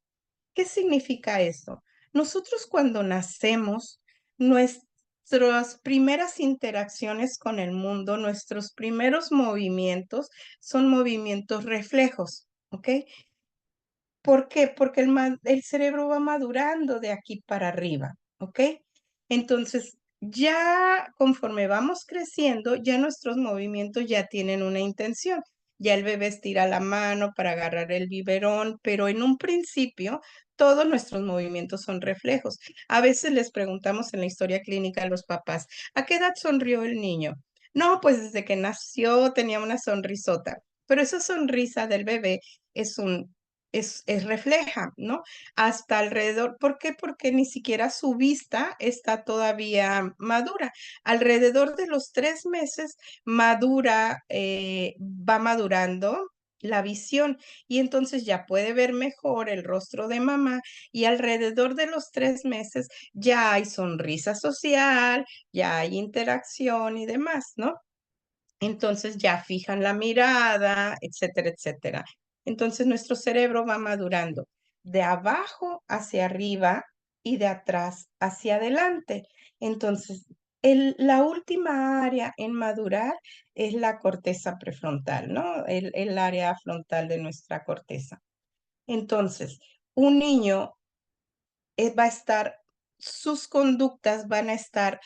¿Qué significa esto? Nosotros cuando nacemos, nuestras primeras interacciones con el mundo, nuestros primeros movimientos son movimientos reflejos, ¿ok? ¿Por qué? Porque el cerebro va madurando de aquí para arriba, ¿ok? Entonces, ya conforme vamos creciendo, ya nuestros movimientos ya tienen una intención. Ya el bebé estira la mano para agarrar el biberón, pero en un principio todos nuestros movimientos son reflejos. A veces les preguntamos en la historia clínica a los papás, ¿a qué edad sonrió el niño? No, pues desde que nació tenía una sonrisota, pero esa sonrisa del bebé es un es refleja, ¿no? Hasta alrededor, ¿por qué? Porque ni siquiera su vista está todavía madura. Alrededor de los 3 meses madura, va madurando la visión y entonces ya puede ver mejor el rostro de mamá y alrededor de los 3 meses ya hay sonrisa social, ya hay interacción y demás, ¿no? Entonces ya fijan la mirada, etcétera, etcétera. Entonces nuestro cerebro va madurando de abajo hacia arriba y de atrás hacia adelante. Entonces, la última área en madurar es la corteza prefrontal, ¿no? El área frontal de nuestra corteza. Entonces, un niño va a estar, sus conductas van a estar,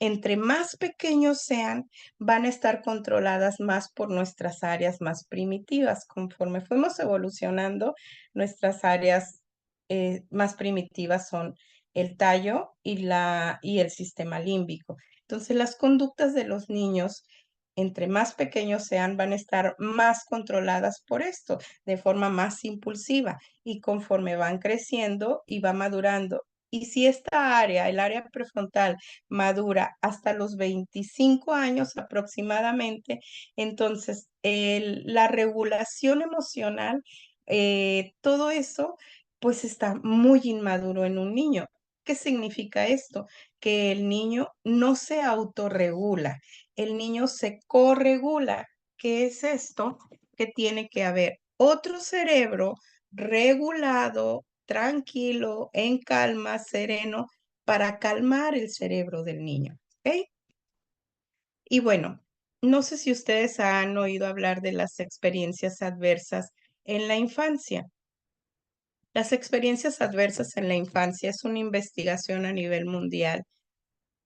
entre más pequeños sean, van a estar controladas más por nuestras áreas más primitivas. Conforme fuimos evolucionando, nuestras áreas más primitivas son el tallo y el sistema límbico. Entonces, las conductas de los niños, entre más pequeños sean, van a estar más controladas por esto, de forma más impulsiva y conforme van creciendo y va madurando. Y si esta área, el área prefrontal, madura hasta los 25 años aproximadamente, entonces la regulación emocional, todo eso, pues está muy inmaduro en un niño. ¿Qué significa esto? Que el niño no se autorregula, el niño se corregula. ¿Qué es esto? Que tiene que haber otro cerebro regulado, tranquilo, en calma, sereno, para calmar el cerebro del niño, ¿ok? Y bueno, no sé si ustedes han oído hablar de las experiencias adversas en la infancia. Las experiencias adversas en la infancia es una investigación a nivel mundial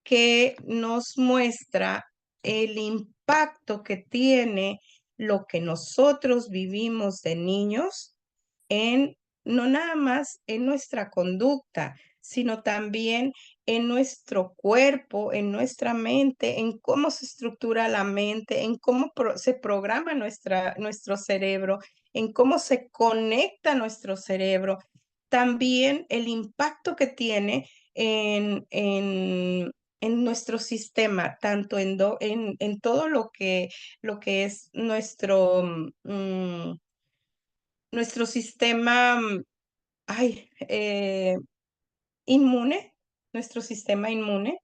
que nos muestra el impacto que tiene lo que nosotros vivimos de niños en, no nada más en nuestra conducta, sino también en nuestro cuerpo, en nuestra mente, en cómo se estructura la mente, en cómo se programa nuestro cerebro, en cómo se conecta nuestro cerebro. También el impacto que tiene en, en, en nuestro sistema, tanto en todo lo que es nuestro sistema, ay, inmune, nuestro sistema inmune,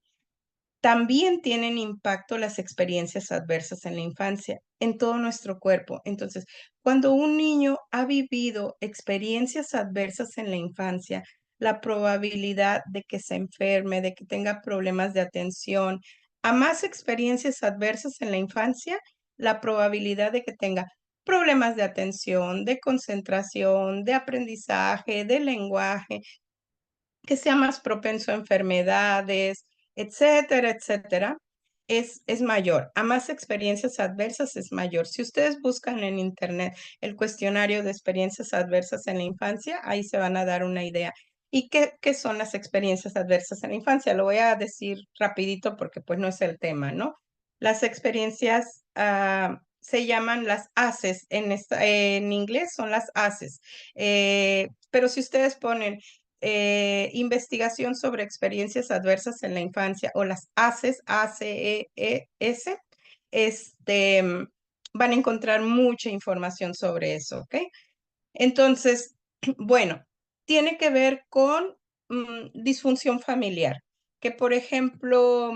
también tienen impacto las experiencias adversas en la infancia, en todo nuestro cuerpo. Entonces, cuando un niño ha vivido experiencias adversas en la infancia, la probabilidad de que se enferme, de que tenga problemas de atención, a más experiencias adversas en la infancia, la probabilidad de que tenga problemas de atención, de concentración, de aprendizaje, de lenguaje, que sea más propenso a enfermedades, etcétera, etcétera, es mayor. A más experiencias adversas es mayor. Si ustedes buscan en internet el cuestionario de experiencias adversas en la infancia, ahí se van a dar una idea. ¿Y qué son las experiencias adversas en la infancia? Lo voy a decir rapidito porque pues no es el tema, ¿no? Las experiencias se llaman las ACEs, en inglés son las ACEs. Pero si ustedes ponen investigación sobre experiencias adversas en la infancia o las ACEs, ACES, este, van a encontrar mucha información sobre eso, ¿ok? Entonces, bueno, tiene que ver con disfunción familiar, que por ejemplo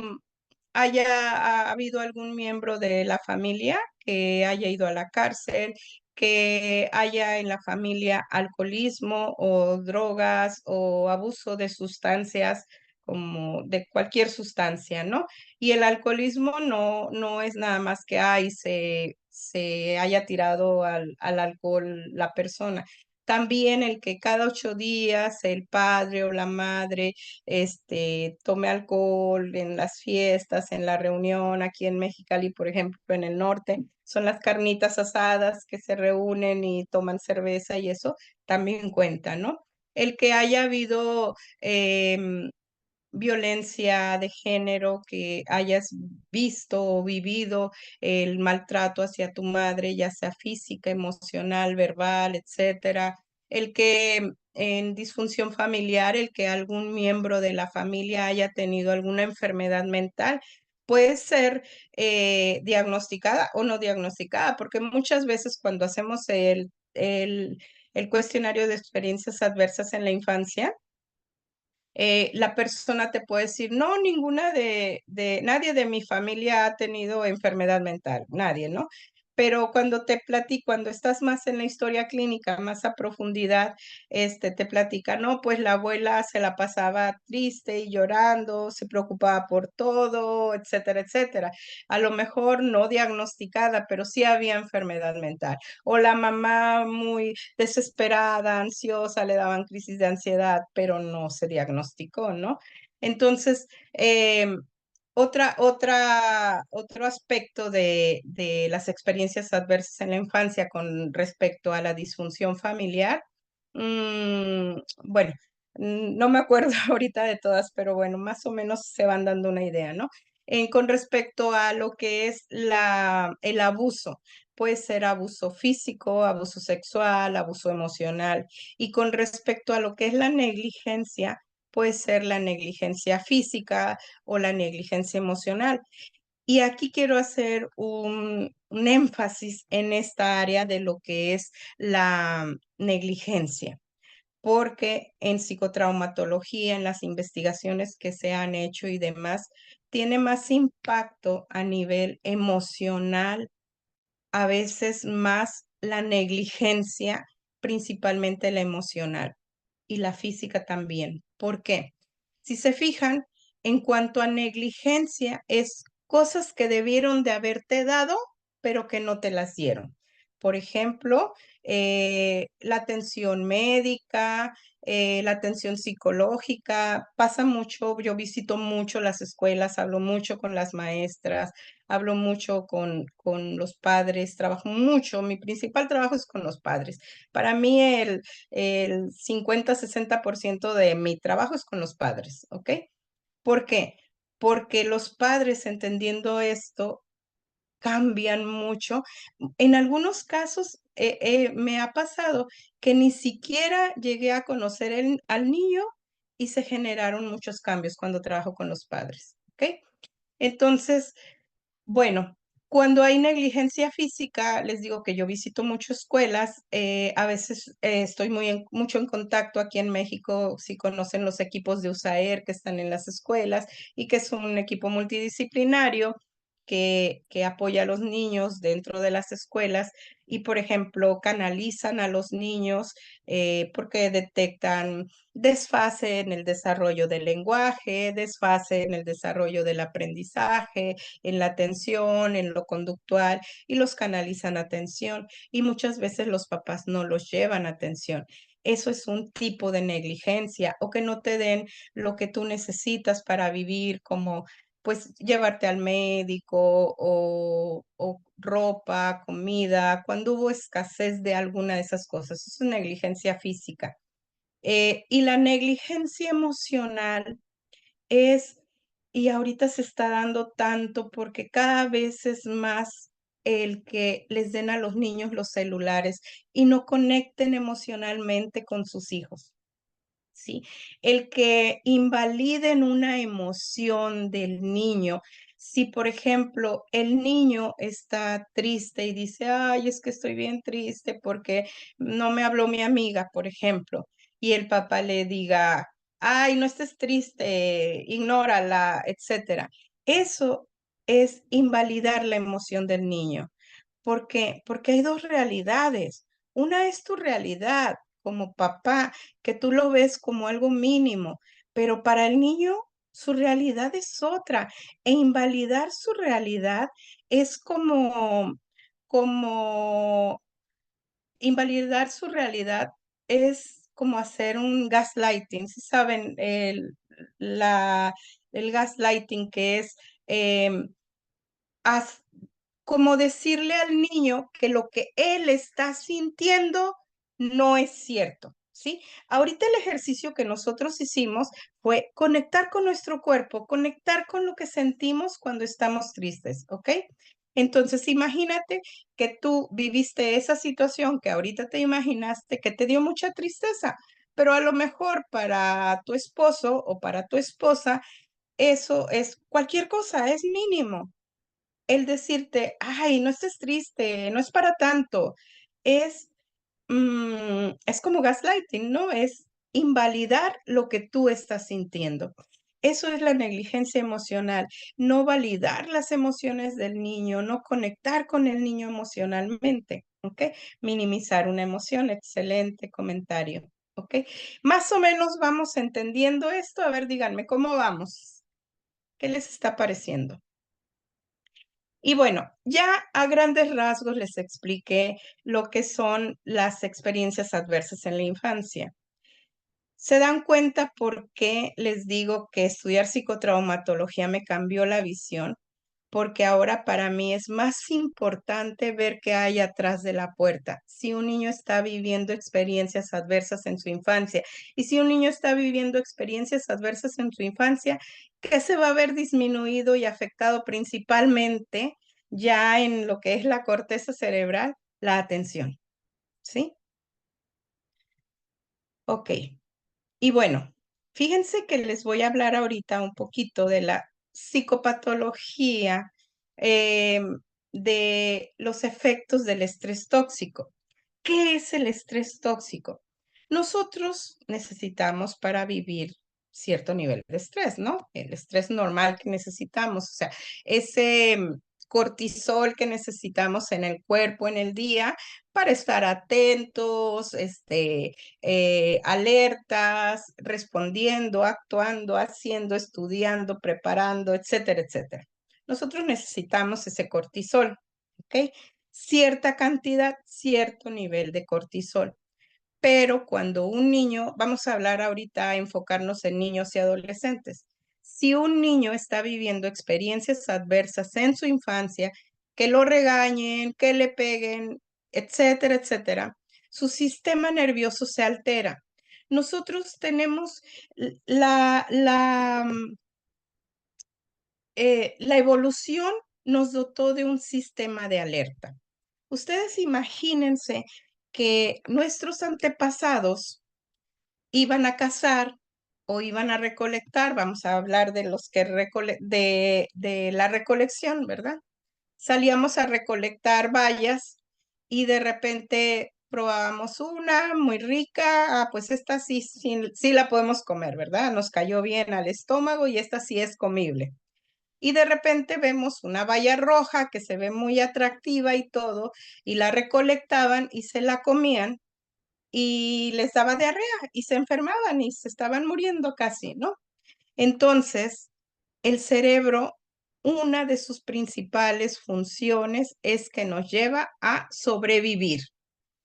ha habido algún miembro de la familia que haya ido a la cárcel, que haya en la familia alcoholismo o drogas o abuso de sustancias como de cualquier sustancia, ¿no? Y el alcoholismo no es nada más que se haya tirado al alcohol la persona. También el que cada 8 días el padre o la madre tome alcohol en las fiestas, en la reunión, aquí en Mexicali, por ejemplo, en el norte, son las carnitas asadas que se reúnen y toman cerveza y eso también cuenta, ¿no? El que haya habido violencia de género, que hayas visto o vivido el maltrato hacia tu madre, ya sea física, emocional, verbal, etcétera. El que en disfunción familiar, el que algún miembro de la familia haya tenido alguna enfermedad mental, puede ser diagnosticada o no diagnosticada, porque muchas veces cuando hacemos el cuestionario de experiencias adversas en la infancia, la persona te puede decir, no, nadie de mi familia ha tenido enfermedad mental, nadie, ¿no? Pero cuando te platico, cuando estás más en la historia clínica, más a profundidad, te platica, no, pues la abuela se la pasaba triste y llorando, se preocupaba por todo, etcétera, etcétera. A lo mejor no diagnosticada, pero sí había enfermedad mental. O la mamá muy desesperada, ansiosa, le daban crisis de ansiedad, pero no se diagnosticó, ¿no? Entonces, otro aspecto de las experiencias adversas en la infancia con respecto a la disfunción familiar, bueno, no me acuerdo ahorita de todas, pero bueno, más o menos se van dando una idea, ¿no? Con respecto a lo que es el abuso, puede ser abuso físico, abuso sexual, abuso emocional. Y con respecto a lo que es la negligencia, puede ser la negligencia física o la negligencia emocional. Y aquí quiero hacer un énfasis en esta área de lo que es la negligencia, porque en psicotraumatología, en las investigaciones que se han hecho y demás, tiene más impacto a nivel emocional, a veces más la negligencia, principalmente la emocional y la física también. ¿Por qué? Si se fijan, en cuanto a negligencia, es cosas que debieron de haberte dado, pero que no te las dieron. Por ejemplo, la atención médica, la atención psicológica, pasa mucho, yo visito mucho las escuelas, hablo mucho con las maestras, hablo mucho con los padres, trabajo mucho, mi principal trabajo es con los padres. Para mí el 50-60% de mi trabajo es con los padres, ¿ok? ¿Por qué? Porque los padres entendiendo esto cambian mucho. En algunos casos me ha pasado que ni siquiera llegué a conocer al niño y se generaron muchos cambios cuando trabajo con los padres, ¿ok? Entonces, bueno, cuando hay negligencia física, les digo que yo visito muchas escuelas, a veces estoy mucho en contacto aquí en México, si conocen los equipos de USAER que están en las escuelas y que es un equipo multidisciplinario que apoya a los niños dentro de las escuelas y, por ejemplo, canalizan a los niños porque detectan desfase en el desarrollo del lenguaje, desfase en el desarrollo del aprendizaje, en la atención, en lo conductual y los canalizan a atención y muchas veces los papás no los llevan a atención. Eso es un tipo de negligencia o que no te den lo que tú necesitas para vivir, como pues llevarte al médico o ropa, comida, cuando hubo escasez de alguna de esas cosas. Es una negligencia física. Y la negligencia emocional es, y ahorita se está dando tanto porque cada vez es más el que les den a los niños los celulares y no conecten emocionalmente con sus hijos. ¿Sí? El que invaliden una emoción del niño. Si, por ejemplo, el niño está triste y dice, ay, es que estoy bien triste porque no me habló mi amiga, por ejemplo, y el papá le diga, ay, no estés triste, ignórala, etcétera. Eso es invalidar la emoción del niño. ¿Por qué? Porque hay dos realidades. Una es tu realidad como papá, que tú lo ves como algo mínimo, pero para el niño su realidad es otra. E invalidar su realidad es como invalidar su realidad es como hacer un gaslighting. ¿Sí saben el gaslighting que es em, haz- como decirle al niño que lo que él está sintiendo no es cierto, ¿sí? Ahorita el ejercicio que nosotros hicimos fue conectar con nuestro cuerpo, conectar con lo que sentimos cuando estamos tristes, ¿ok? Entonces, imagínate que tú viviste esa situación que ahorita te imaginaste que te dio mucha tristeza, pero a lo mejor para tu esposo o para tu esposa, eso es cualquier cosa, es mínimo el decirte, ay, no estés triste, no es para tanto, es, es como gaslighting, ¿no? Es invalidar lo que tú estás sintiendo. Eso es la negligencia emocional, no validar las emociones del niño, no conectar con el niño emocionalmente, ¿ok? Minimizar una emoción, excelente comentario, ¿ok? Más o menos vamos entendiendo esto. A ver, díganme, ¿cómo vamos? ¿Qué les está pareciendo? Y bueno, ya a grandes rasgos les expliqué lo que son las experiencias adversas en la infancia. ¿Se dan cuenta por qué les digo que estudiar psicotraumatología me cambió la visión? Porque ahora para mí es más importante ver qué hay atrás de la puerta. Si un niño está viviendo experiencias adversas en su infancia y si un niño está viviendo experiencias adversas en su infancia, ¿qué se va a ver disminuido y afectado principalmente ya en lo que es la corteza cerebral? La atención, ¿sí? Ok. Y bueno, fíjense que les voy a hablar ahorita un poquito de la psicopatología, de los efectos del estrés tóxico. ¿Qué es el estrés tóxico? Nosotros necesitamos para vivir cierto nivel de estrés, ¿no? El estrés normal que necesitamos, o sea, ese cortisol que necesitamos en el cuerpo en el día para estar atentos, alertas, respondiendo, actuando, haciendo, estudiando, preparando, etcétera, etcétera. Nosotros necesitamos ese cortisol, ¿ok? Cierta cantidad, cierto nivel de cortisol. Pero cuando un niño, vamos a hablar ahorita, enfocarnos en niños y adolescentes. Si un niño está viviendo experiencias adversas en su infancia, que lo regañen, que le peguen, etcétera, etcétera, su sistema nervioso se altera. Nosotros tenemos la evolución nos dotó de un sistema de alerta. Ustedes imagínense que nuestros antepasados iban a cazar o iban a recolectar, vamos a hablar de los que de la recolección, ¿verdad? Salíamos a recolectar bayas y de repente probábamos una muy rica, pues esta sí, sí, sí la podemos comer, ¿verdad? Nos cayó bien al estómago y esta sí es comible. Y de repente vemos una baya roja que se ve muy atractiva y todo, y la recolectaban y se la comían y les daba diarrea y se enfermaban y se estaban muriendo casi, ¿no? Entonces, el cerebro, una de sus principales funciones es que nos lleva a sobrevivir.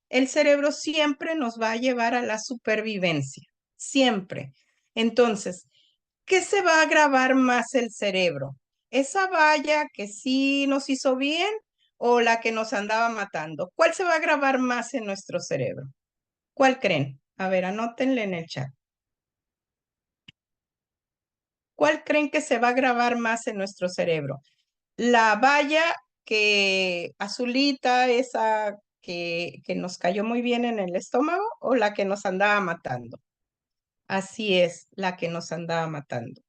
El cerebro siempre nos va a llevar a la supervivencia, siempre. Entonces, ¿qué se va a grabar más el cerebro? ¿Esa valla que sí nos hizo bien o la que nos andaba matando? ¿Cuál se va a grabar más en nuestro cerebro? ¿Cuál creen? A ver, anótenle en el chat. ¿Cuál creen que se va a grabar más en nuestro cerebro? ¿La valla que azulita, esa que nos cayó muy bien en el estómago, o la que nos andaba matando? Así es, la que nos andaba matando.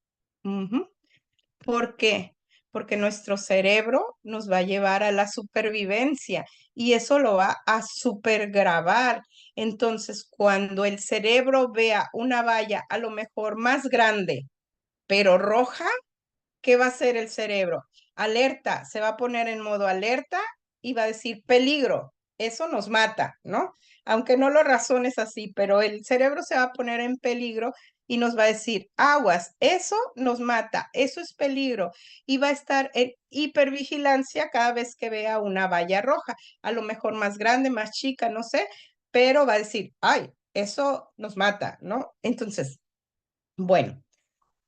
Ujú. ¿Por qué? Porque nuestro cerebro nos va a llevar a la supervivencia y eso lo va a supergrabar. Entonces, cuando el cerebro vea una valla a lo mejor más grande, pero roja, ¿qué va a hacer el cerebro? Alerta, se va a poner en modo alerta y va a decir peligro. Eso nos mata, ¿no? Aunque no lo razones así, pero el cerebro se va a poner en peligro y nos va a decir, aguas, eso nos mata, eso es peligro. Y va a estar en hipervigilancia cada vez que vea una valla roja, a lo mejor más grande, más chica, no sé, pero va a decir, ay, eso nos mata, ¿no? Entonces, bueno.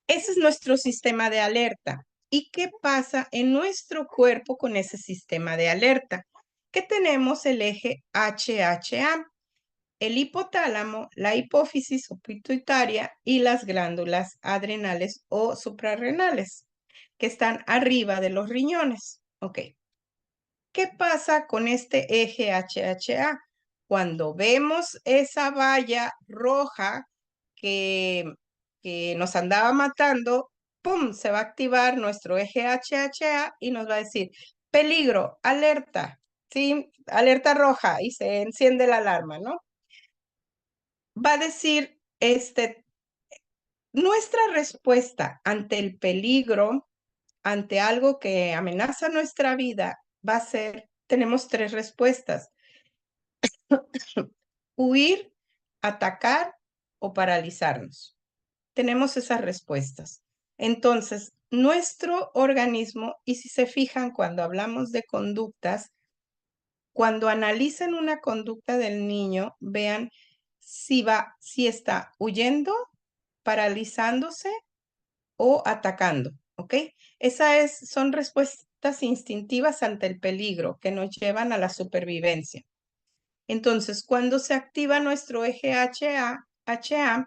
Ese es nuestro sistema de alerta. ¿Y qué pasa en nuestro cuerpo con ese sistema de alerta? Que tenemos el eje HHA, el hipotálamo, la hipófisis o pituitaria y las glándulas adrenales o suprarrenales, que están arriba de los riñones. Ok. ¿Qué pasa con este eje HHA? Cuando vemos esa valla roja que, que nos andaba matando, ¡pum! Se va a activar nuestro eje HHA y nos va a decir, peligro, alerta, ¿sí? Alerta roja y se enciende la alarma, ¿no? Va a decir, nuestra respuesta ante el peligro, ante algo que amenaza nuestra vida, va a ser, tenemos tres respuestas: huir, atacar o paralizarnos. Tenemos esas respuestas. Entonces, nuestro organismo, y si se fijan cuando hablamos de conductas, cuando analicen una conducta del niño, vean si está huyendo, paralizándose o atacando, ¿ok? Son respuestas instintivas ante el peligro que nos llevan a la supervivencia. Entonces, cuando se activa nuestro eje HA,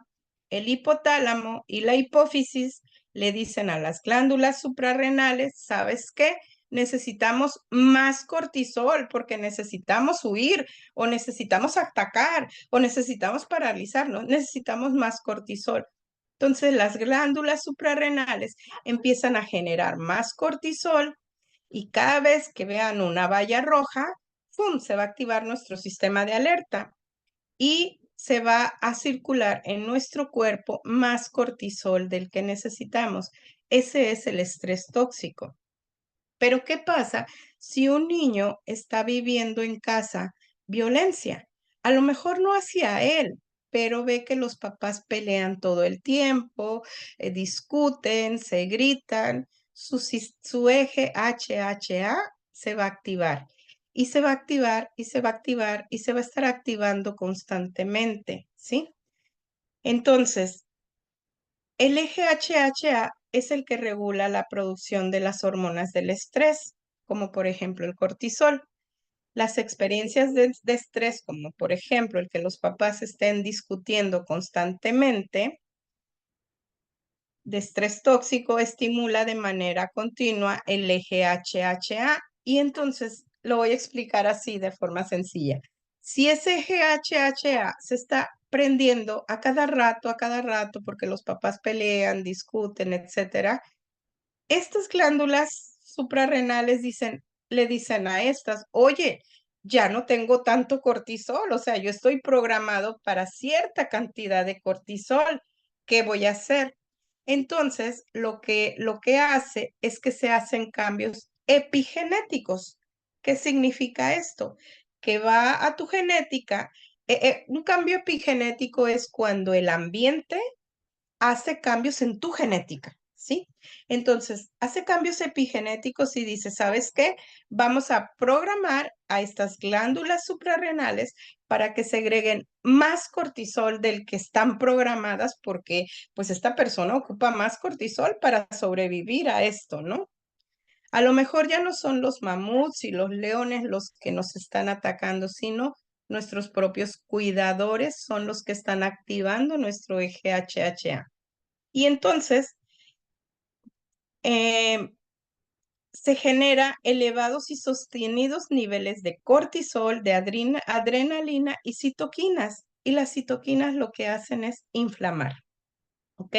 el hipotálamo y la hipófisis le dicen a las glándulas suprarrenales, ¿sabes qué? Necesitamos más cortisol porque necesitamos huir o necesitamos atacar o necesitamos paralizarnos, necesitamos más cortisol. Entonces, las glándulas suprarrenales empiezan a generar más cortisol y cada vez que vean una valla roja, ¡pum!, se va a activar nuestro sistema de alerta y se va a circular en nuestro cuerpo más cortisol del que necesitamos. Ese es el estrés tóxico. Pero ¿qué pasa si un niño está viviendo en casa violencia? A lo mejor no hacia él, pero ve que los papás pelean todo el tiempo, discuten, se gritan, su eje HHA se va a activar y se va a activar y se va a activar y se va a estar activando constantemente, ¿sí? Entonces, el eje HHA es el que regula la producción de las hormonas del estrés, como por ejemplo el cortisol. Las experiencias de estrés, como por ejemplo el que los papás estén discutiendo constantemente, de estrés tóxico, estimula de manera continua el eje HHA. Y entonces lo voy a explicar así de forma sencilla. Si ese eje HHA se está prendiendo a cada rato, porque los papás pelean, discuten, etcétera, estas glándulas suprarrenales le dicen a estas, oye, ya no tengo tanto cortisol, o sea, yo estoy programado para cierta cantidad de cortisol. ¿Qué voy a hacer? Entonces, lo que hace es que se hacen cambios epigenéticos. ¿Qué significa esto? Que va a tu genética. Un cambio epigenético es cuando el ambiente hace cambios en tu genética, ¿sí? Entonces, hace cambios epigenéticos y dice, ¿sabes qué? Vamos a programar a estas glándulas suprarrenales para que segreguen más cortisol del que están programadas porque pues esta persona ocupa más cortisol para sobrevivir a esto, ¿no? A lo mejor ya no son los mamuts y los leones los que nos están atacando, sino nuestros propios cuidadores son los que están activando nuestro eje HHA. Y entonces, eh, se genera elevados y sostenidos niveles de cortisol, de adrenalina y citoquinas. Y las citoquinas lo que hacen es inflamar, ¿ok?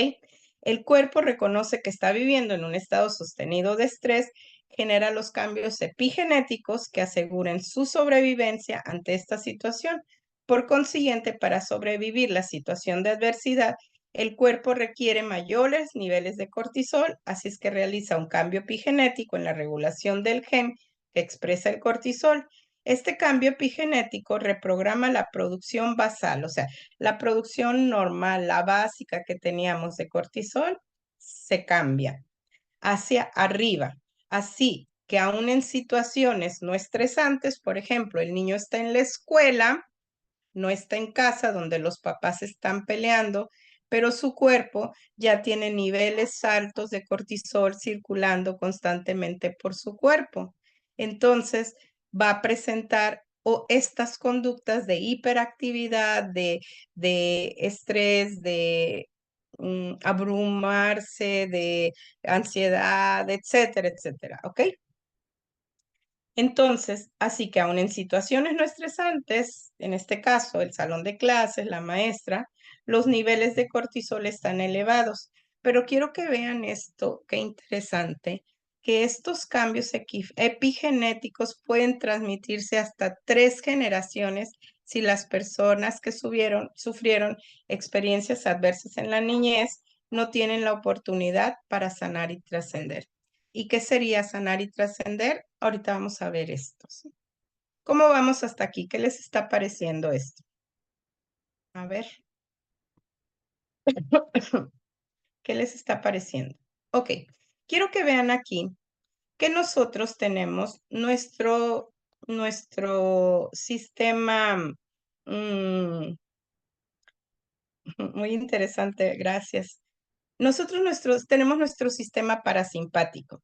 El cuerpo reconoce que está viviendo en un estado sostenido de estrés, genera los cambios epigenéticos que aseguren su sobrevivencia ante esta situación. Por consiguiente, para sobrevivir la situación de adversidad, el cuerpo requiere mayores niveles de cortisol, así es que realiza un cambio epigenético en la regulación del gen que expresa el cortisol. Este cambio epigenético reprograma la producción basal, o sea, la producción normal, la básica que teníamos de cortisol, se cambia hacia arriba. Así que aún en situaciones no estresantes, por ejemplo, el niño está en la escuela, no está en casa donde los papás están peleando, pero su cuerpo ya tiene niveles altos de cortisol circulando constantemente por su cuerpo. Entonces, va a presentar estas conductas de hiperactividad, de estrés, de abrumarse, de ansiedad, etcétera, etcétera, ¿ok? Entonces, así que aún en situaciones no estresantes, en este caso el salón de clases, la maestra, los niveles de cortisol están elevados. Pero quiero que vean esto, qué interesante, que estos cambios epigenéticos pueden transmitirse hasta 3 generaciones si las personas que sufrieron experiencias adversas en la niñez no tienen la oportunidad para sanar y trascender. ¿Y qué sería sanar y trascender? Ahorita vamos a ver esto, ¿sí? ¿Cómo vamos hasta aquí? ¿Qué les está pareciendo esto? A ver, ¿qué les está pareciendo? Ok, quiero que vean aquí que nosotros tenemos nuestro sistema, muy interesante, gracias. Tenemos nuestro sistema parasimpático.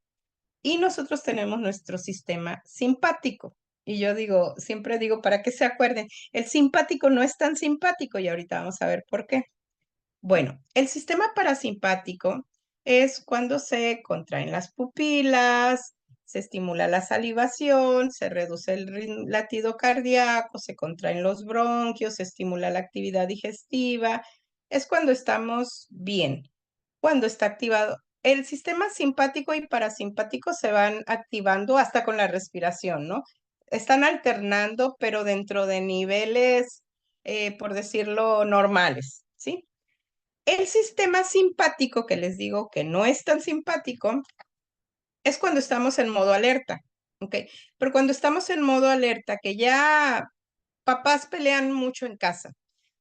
Y nosotros tenemos nuestro sistema simpático. Y yo digo, siempre digo, para que se acuerden, el simpático no es tan simpático y ahorita vamos a ver por qué. Bueno, el sistema parasimpático es cuando se contraen las pupilas, se estimula la salivación, se reduce el latido cardíaco, se contraen los bronquios, se estimula la actividad digestiva. Es cuando estamos bien, cuando está activado. El sistema simpático y parasimpático se van activando hasta con la respiración, ¿no? Están alternando, pero dentro de niveles, por decirlo, normales, ¿sí? El sistema simpático, que les digo que no es tan simpático, es cuando estamos en modo alerta, ¿ok? Pero cuando estamos en modo alerta, que ya papás pelean mucho en casa,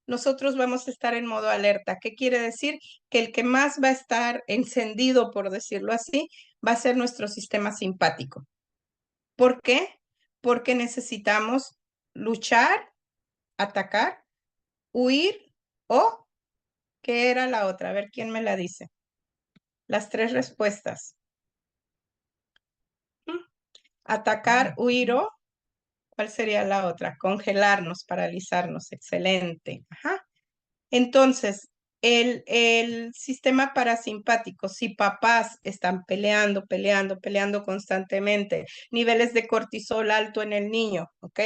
nosotros vamos a estar en modo alerta. ¿Qué quiere decir? Que el que más va a estar encendido, por decirlo así, va a ser nuestro sistema simpático. ¿Por qué? Porque necesitamos luchar, atacar, huir o, ¿qué era la otra? A ver quién me la dice. Las 3 respuestas. Atacar, huir o, ¿cuál sería la otra? Congelarnos, paralizarnos. Excelente. Ajá. Entonces, el sistema parasimpático, si papás están peleando constantemente, niveles de cortisol alto en el niño, ¿ok?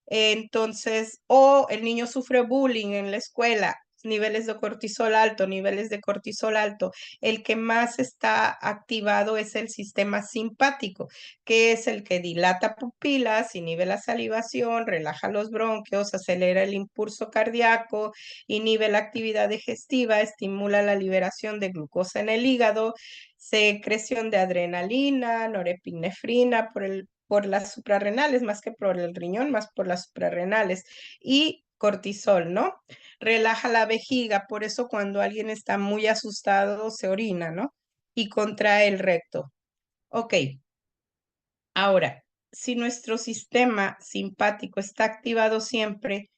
Entonces, o el niño sufre bullying en la escuela, niveles de cortisol alto, el que más está activado es el sistema simpático, que es el que dilata pupilas, inhibe la salivación, relaja los bronquios, acelera el impulso cardíaco, inhibe la actividad digestiva, estimula la liberación de glucosa en el hígado, secreción de adrenalina, norepinefrina por las suprarrenales, más que por el riñón, más por las suprarrenales, y cortisol, ¿no? Relaja la vejiga, por eso cuando alguien está muy asustado se orina, ¿no? Y contrae el recto. Ok, ahora, si nuestro sistema simpático está activado siempre,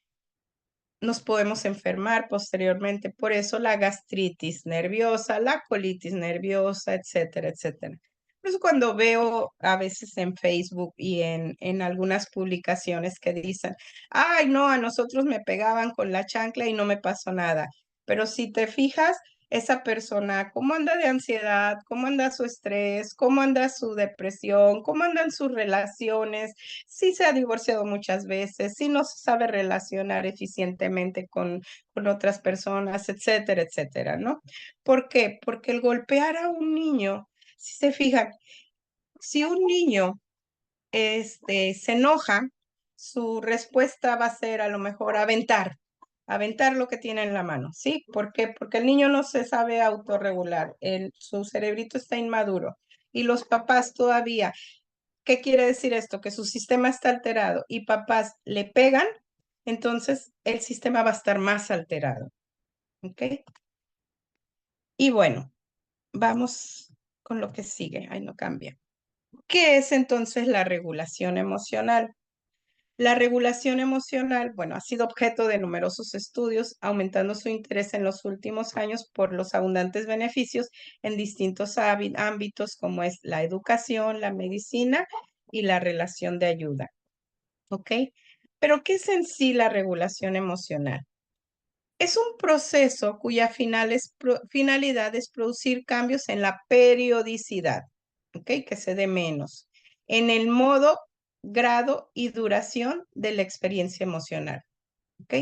nos podemos enfermar posteriormente. Por eso la gastritis nerviosa, la colitis nerviosa, etcétera, etcétera. Por eso cuando veo a veces en Facebook y en algunas publicaciones que dicen, ay, no, a nosotros me pegaban con la chancla y no me pasó nada. Pero si te fijas, esa persona, cómo anda de ansiedad, cómo anda su estrés, cómo anda su depresión, cómo andan sus relaciones, si se ha divorciado muchas veces, si no se sabe relacionar eficientemente con otras personas, etcétera, etcétera, ¿no? ¿Por qué? Porque el golpear a un niño, si se fijan, si un niño se enoja, su respuesta va a ser a lo mejor aventar lo que tiene en la mano, ¿sí? ¿Por qué? Porque el niño no se sabe autorregular, su cerebrito está inmaduro y los papás todavía, ¿qué quiere decir esto? Que su sistema está alterado y papás le pegan, entonces el sistema va a estar más alterado, ¿ok? Y bueno, vamos con lo que sigue, ahí no cambia. ¿Qué es entonces la regulación emocional? La regulación emocional, bueno, ha sido objeto de numerosos estudios, aumentando su interés en los últimos años por los abundantes beneficios en distintos ámbitos como es la educación, la medicina y la relación de ayuda. ¿Ok? Pero, ¿qué es en sí la regulación emocional? Es un proceso cuya finalidad es producir cambios en la periodicidad, ¿ok? Que se dé menos, en el modo, grado y duración de la experiencia emocional, ¿ok?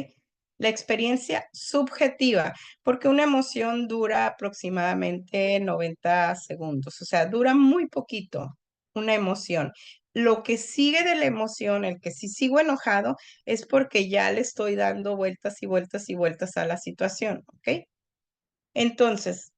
La experiencia subjetiva, porque una emoción dura aproximadamente 90 segundos, o sea, dura muy poquito una emoción. Lo que sigue de la emoción, el que si sigo enojado, es porque ya le estoy dando vueltas y vueltas y vueltas a la situación, ¿ok? Entonces,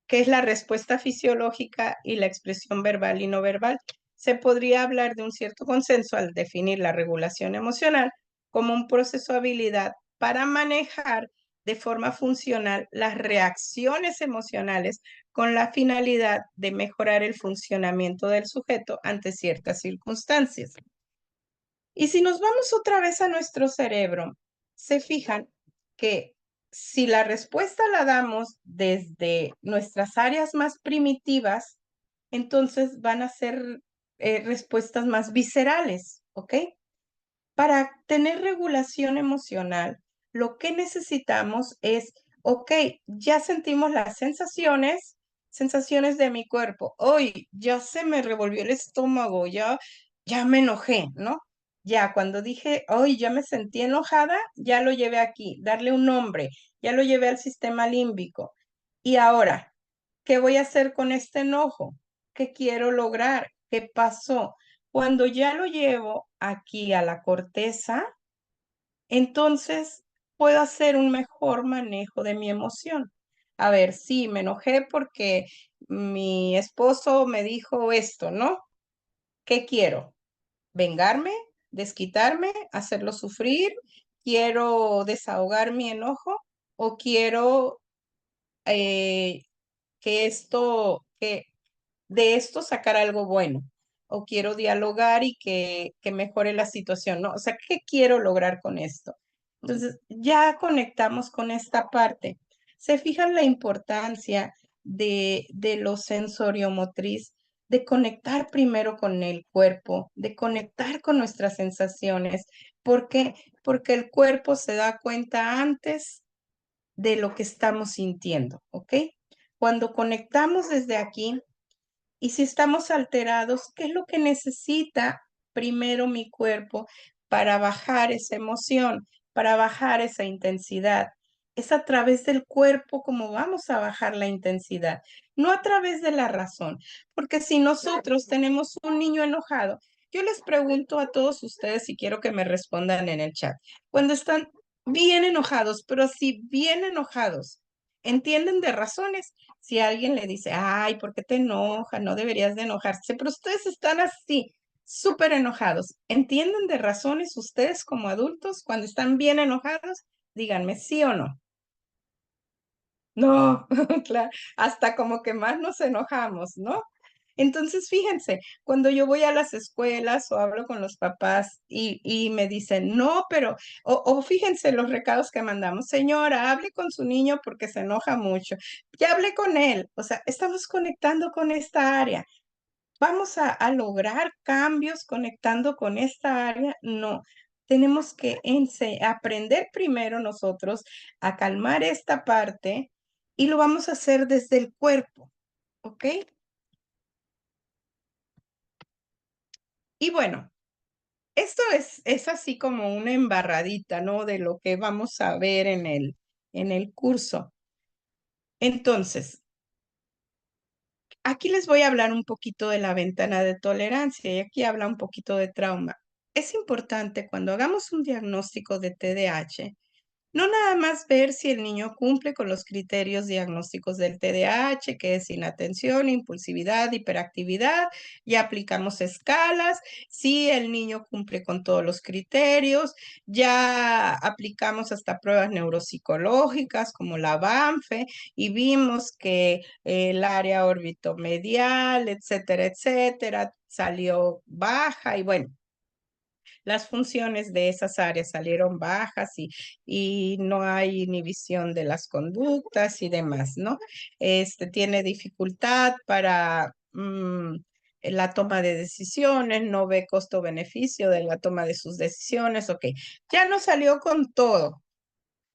¿qué es la respuesta fisiológica y la expresión verbal y no verbal? Se podría hablar de un cierto consenso al definir la regulación emocional como un proceso de habilidad para manejar de forma funcional las reacciones emocionales con la finalidad de mejorar el funcionamiento del sujeto ante ciertas circunstancias. Y si nos vamos otra vez a nuestro cerebro, se fijan que si la respuesta la damos desde nuestras áreas más primitivas, entonces van a ser respuestas más viscerales, ¿ok? Para tener regulación emocional, lo que necesitamos es, ok, ya sentimos las sensaciones de mi cuerpo. Hoy ya se me revolvió el estómago, ya me enojé, ¿no? Ya cuando dije, hoy ya me sentí enojada, ya lo llevé aquí, darle un nombre, ya lo llevé al sistema límbico. Y ahora, ¿qué voy a hacer con este enojo? ¿Qué quiero lograr? ¿Qué pasó? Cuando ya lo llevo aquí a la corteza, entonces puedo hacer un mejor manejo de mi emoción. A ver, sí, me enojé porque mi esposo me dijo esto, ¿no? ¿Qué quiero? ¿Vengarme? ¿Desquitarme? ¿Hacerlo sufrir? ¿Quiero desahogar mi enojo? ¿O quiero eh, que de esto sacar algo bueno? ¿O quiero dialogar y que mejore la situación? ¿No? O sea, ¿qué quiero lograr con esto? Entonces, ya conectamos con esta parte. ¿Se fijan la importancia de lo sensoriomotriz, de conectar primero con el cuerpo, de conectar con nuestras sensaciones? ¿Por qué? Porque el cuerpo se da cuenta antes de lo que estamos sintiendo, ¿ok? Cuando conectamos desde aquí, y si estamos alterados, ¿qué es lo que necesita primero mi cuerpo para bajar esa emoción, para bajar esa intensidad? Es a través del cuerpo como vamos a bajar la intensidad, no a través de la razón, porque si nosotros tenemos un niño enojado, yo les pregunto a todos ustedes y quiero que me respondan en el chat, cuando están bien enojados, pero así bien enojados, ¿entienden de razones? Si alguien le dice, ay, ¿por qué te enojas? No deberías de enojarse, pero ustedes están así, súper enojados. ¿Entienden de razones ustedes como adultos cuando están bien enojados? Díganme sí o no. No, claro, hasta como que más nos enojamos, ¿no? Entonces, fíjense, cuando yo voy a las escuelas o hablo con los papás y me dicen, no, pero, o fíjense los recados que mandamos, señora, hable con su niño porque se enoja mucho, ya hablé con él, o sea, estamos conectando con esta área. ¿Vamos a lograr cambios conectando con esta área? No, tenemos que aprender primero nosotros a calmar esta parte y lo vamos a hacer desde el cuerpo, ¿ok? Y bueno, esto es así como una embarradita, ¿no? De lo que vamos a ver en el curso. Entonces, aquí les voy a hablar un poquito de la ventana de tolerancia y aquí habla un poquito de trauma. Es importante cuando hagamos un diagnóstico de TDAH no nada más ver si el niño cumple con los criterios diagnósticos del TDAH, que es inatención, impulsividad, hiperactividad, ya aplicamos escalas, si el niño cumple con todos los criterios, ya aplicamos hasta pruebas neuropsicológicas como la BANFE y vimos que el área orbitomedial, etcétera, etcétera, salió baja y bueno, las funciones de esas áreas salieron bajas y no hay inhibición de las conductas y demás, ¿no? Tiene dificultad para la toma de decisiones, no ve costo-beneficio de la toma de sus decisiones, ok, ya no salió con todo,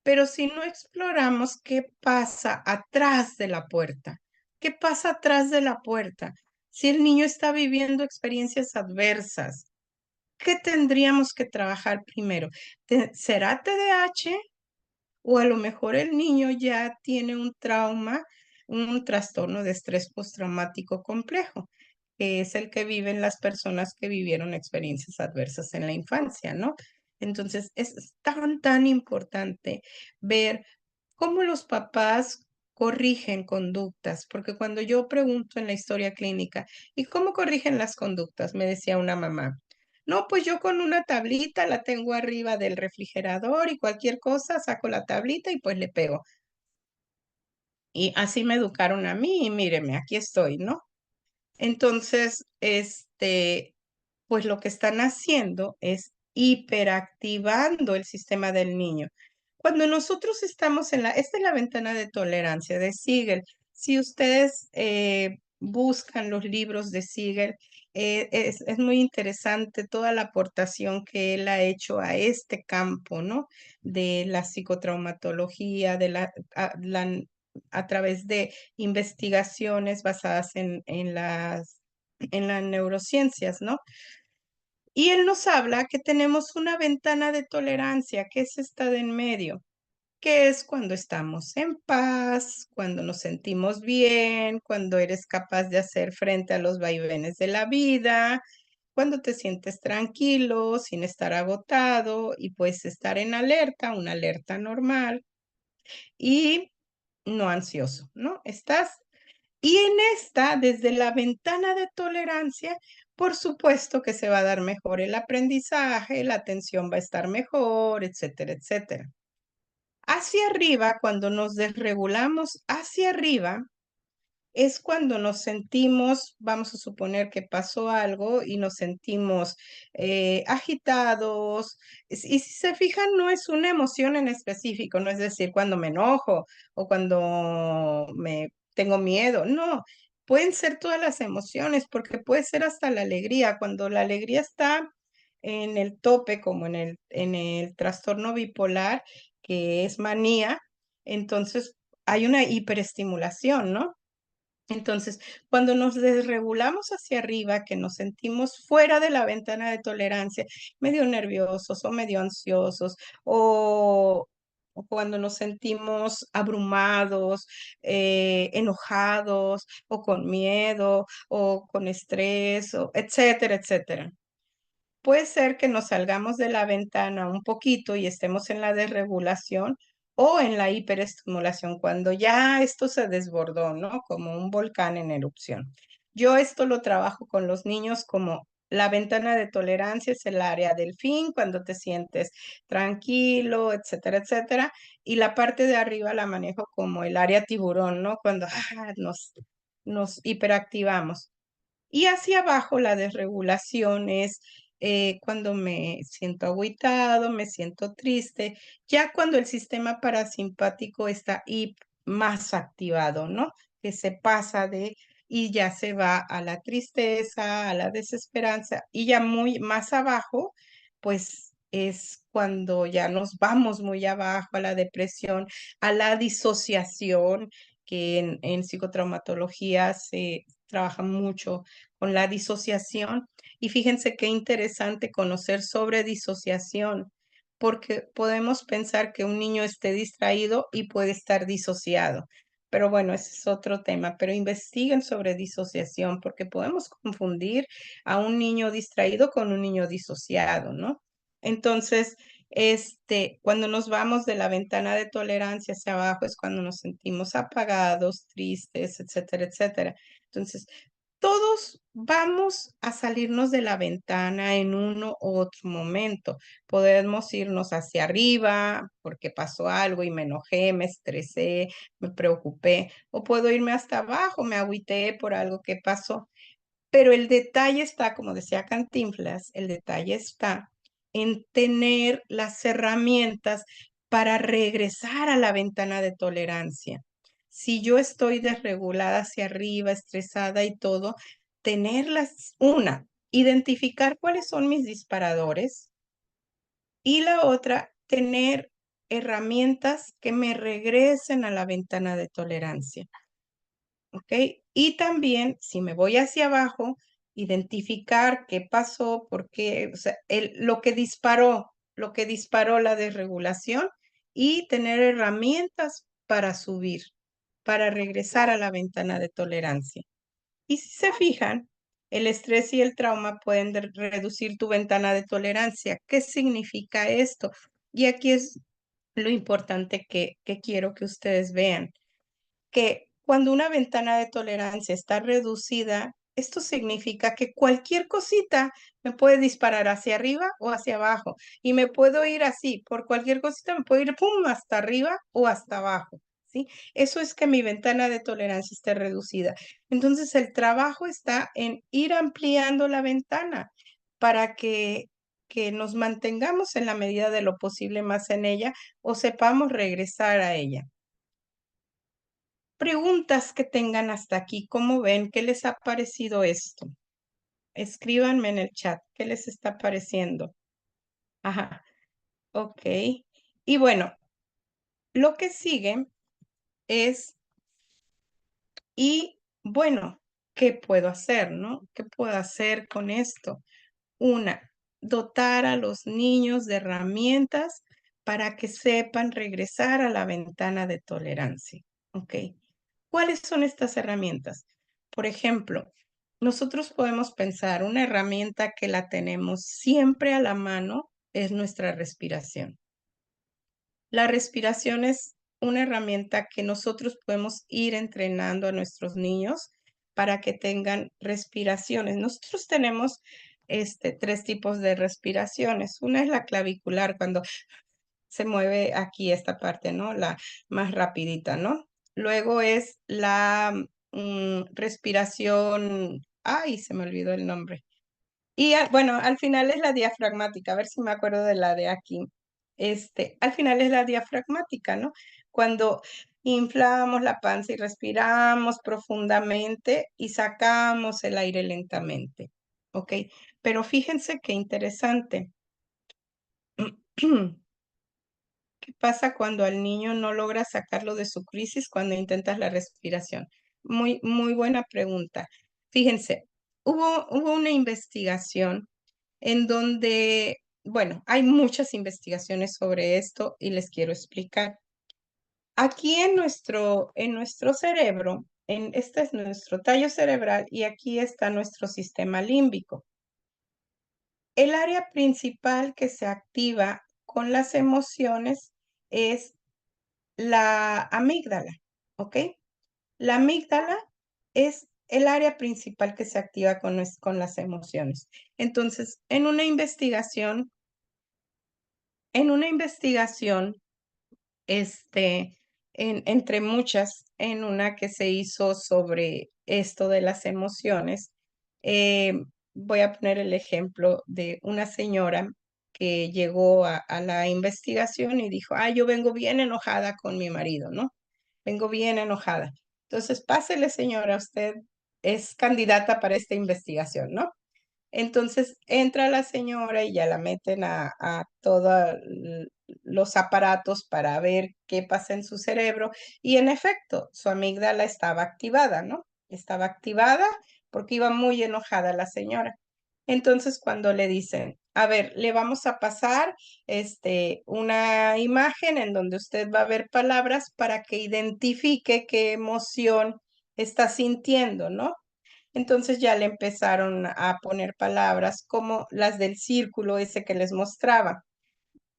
pero si no exploramos qué pasa atrás de la puerta, qué pasa atrás de la puerta, si el niño está viviendo experiencias adversas, ¿qué tendríamos que trabajar primero? ¿Será TDAH? O a lo mejor el niño ya tiene un trauma, un trastorno de estrés postraumático complejo, que es el que viven las personas que vivieron experiencias adversas en la infancia, ¿no? Entonces, es tan importante ver cómo los papás corrigen conductas, porque cuando yo pregunto en la historia clínica, ¿y cómo corrigen las conductas? Me decía una mamá. No, pues yo con una tablita la tengo arriba del refrigerador y cualquier cosa saco la tablita y pues le pego. Y así me educaron a mí y míreme, aquí estoy, ¿no? Entonces, pues lo que están haciendo es hiperactivando el sistema del niño. Cuando nosotros estamos esta es la ventana de tolerancia de Siegel. Si ustedes buscan los libros de Siegel, es muy interesante toda la aportación que él ha hecho a este campo, ¿no? De la psicotraumatología, a través de investigaciones basadas en las neurociencias, ¿no? Y él nos habla que tenemos una ventana de tolerancia, que es esta de en medio, que es cuando estamos en paz, cuando nos sentimos bien, cuando eres capaz de hacer frente a los vaivenes de la vida, cuando te sientes tranquilo, sin estar agotado y puedes estar en alerta, una alerta normal y no ansioso, ¿no? Y en esta, desde la ventana de tolerancia, por supuesto que se va a dar mejor el aprendizaje, la atención va a estar mejor, etcétera, etcétera. Hacia arriba, cuando nos desregulamos hacia arriba, es cuando nos sentimos, vamos a suponer que pasó algo y nos sentimos agitados. Y si se fijan, no es una emoción en específico, no es decir, cuando me enojo o cuando me tengo miedo, no. Pueden ser todas las emociones, porque puede ser hasta la alegría. Cuando la alegría está en el tope, como en el trastorno bipolar, que es manía, entonces hay una hiperestimulación, ¿no? Entonces, cuando nos desregulamos hacia arriba, que nos sentimos fuera de la ventana de tolerancia, medio nerviosos o medio ansiosos, o cuando nos sentimos abrumados, enojados, o con miedo, o con estrés, o etcétera, etcétera. Puede ser que nos salgamos de la ventana un poquito y estemos en la desregulación o en la hiperestimulación, cuando ya esto se desbordó, ¿no? Como un volcán en erupción. Yo esto lo trabajo con los niños como la ventana de tolerancia es el área del fin, cuando te sientes tranquilo, etcétera, etcétera. Y la parte de arriba la manejo como el área tiburón, ¿no? Cuando nos hiperactivamos. Y hacia abajo la desregulación es cuando me siento agüitado, me siento triste, ya cuando el sistema parasimpático está más activado, ¿no? Que se pasa y ya se va a la tristeza, a la desesperanza, y ya muy más abajo, pues es cuando ya nos vamos muy abajo a la depresión, a la disociación, que en psicotraumatología se trabaja mucho con la disociación. Y fíjense qué interesante conocer sobre disociación, porque podemos pensar que un niño esté distraído y puede estar disociado. Pero bueno, ese es otro tema, pero investiguen sobre disociación porque podemos confundir a un niño distraído con un niño disociado, ¿no? Entonces, cuando nos vamos de la ventana de tolerancia hacia abajo es cuando nos sentimos apagados, tristes, etcétera, etcétera. Entonces, todos vamos a salirnos de la ventana en uno u otro momento. Podemos irnos hacia arriba porque pasó algo y me enojé, me estresé, me preocupé, o puedo irme hasta abajo, me agüité por algo que pasó. Pero el detalle está, como decía Cantinflas, el detalle está en tener las herramientas para regresar a la ventana de tolerancia. Si yo estoy desregulada hacia arriba, estresada y todo, tenerlas, una, identificar cuáles son mis disparadores y la otra, tener herramientas que me regresen a la ventana de tolerancia. ¿Ok? Y también, si me voy hacia abajo, identificar qué pasó, por qué, o sea, lo que disparó la desregulación y tener herramientas para subir, para regresar a la ventana de tolerancia. Y si se fijan, el estrés y el trauma pueden reducir tu ventana de tolerancia. ¿Qué significa esto? Y aquí es lo importante que quiero que ustedes vean que cuando una ventana de tolerancia está reducida, esto significa que cualquier cosita me puede disparar hacia arriba o hacia abajo y me puedo ir así, por cualquier cosita me puedo ir pum hasta arriba o hasta abajo, ¿sí? Eso es que mi ventana de tolerancia esté reducida. Entonces el trabajo está en ir ampliando la ventana para que nos mantengamos en la medida de lo posible más en ella o sepamos regresar a ella. Preguntas que tengan hasta aquí, ¿cómo ven? ¿Qué les ha parecido esto? Escríbanme en el chat, ¿qué les está pareciendo? Ajá, ok. Y bueno, lo que sigue es, y bueno, ¿qué puedo hacer, no? ¿Qué puedo hacer con esto? Una, dotar a los niños de herramientas para que sepan regresar a la ventana de tolerancia, ¿ok? ¿Cuáles son estas herramientas? Por ejemplo, nosotros podemos pensar una herramienta que la tenemos siempre a la mano es nuestra respiración. La respiración es una herramienta que nosotros podemos ir entrenando a nuestros niños para que tengan respiraciones. Nosotros tenemos tres tipos de respiraciones. Una es la clavicular, cuando se mueve aquí esta parte, ¿no? La más rapidita, ¿no? Luego es la respiración, ay, se me olvidó el nombre. Y bueno, al final es la diafragmática, a ver si me acuerdo de la de aquí. Al final es la diafragmática, ¿no? Cuando inflamos la panza y respiramos profundamente y sacamos el aire lentamente, ¿ok? Pero fíjense qué interesante. ¿Qué pasa cuando al niño no logras sacarlo de su crisis cuando intentas la respiración? Muy, muy buena pregunta. Fíjense, hubo una investigación en donde, bueno, hay muchas investigaciones sobre esto y les quiero explicar. Aquí en nuestro cerebro, este es nuestro tallo cerebral y aquí está nuestro sistema límbico. El área principal que se activa con las emociones es la amígdala, ¿ok? La amígdala es el área principal que se activa con las emociones. Entonces, en una investigación, entre muchas, en una que se hizo sobre esto de las emociones, eh, voy a poner el ejemplo de una señora que llegó a la investigación y dijo, yo vengo bien enojada con mi marido, ¿no? Vengo bien enojada. Entonces, pásele, señora, usted es candidata para esta investigación, ¿no? Entonces entra la señora y ya la meten a todos los aparatos para ver qué pasa en su cerebro. Y en efecto, su amígdala estaba activada, ¿no? Estaba activada porque iba muy enojada la señora. Entonces, cuando le dicen, a ver, le vamos a pasar una imagen en donde usted va a ver palabras para que identifique qué emoción está sintiendo, ¿no? Entonces ya le empezaron a poner palabras como las del círculo ese que les mostraba.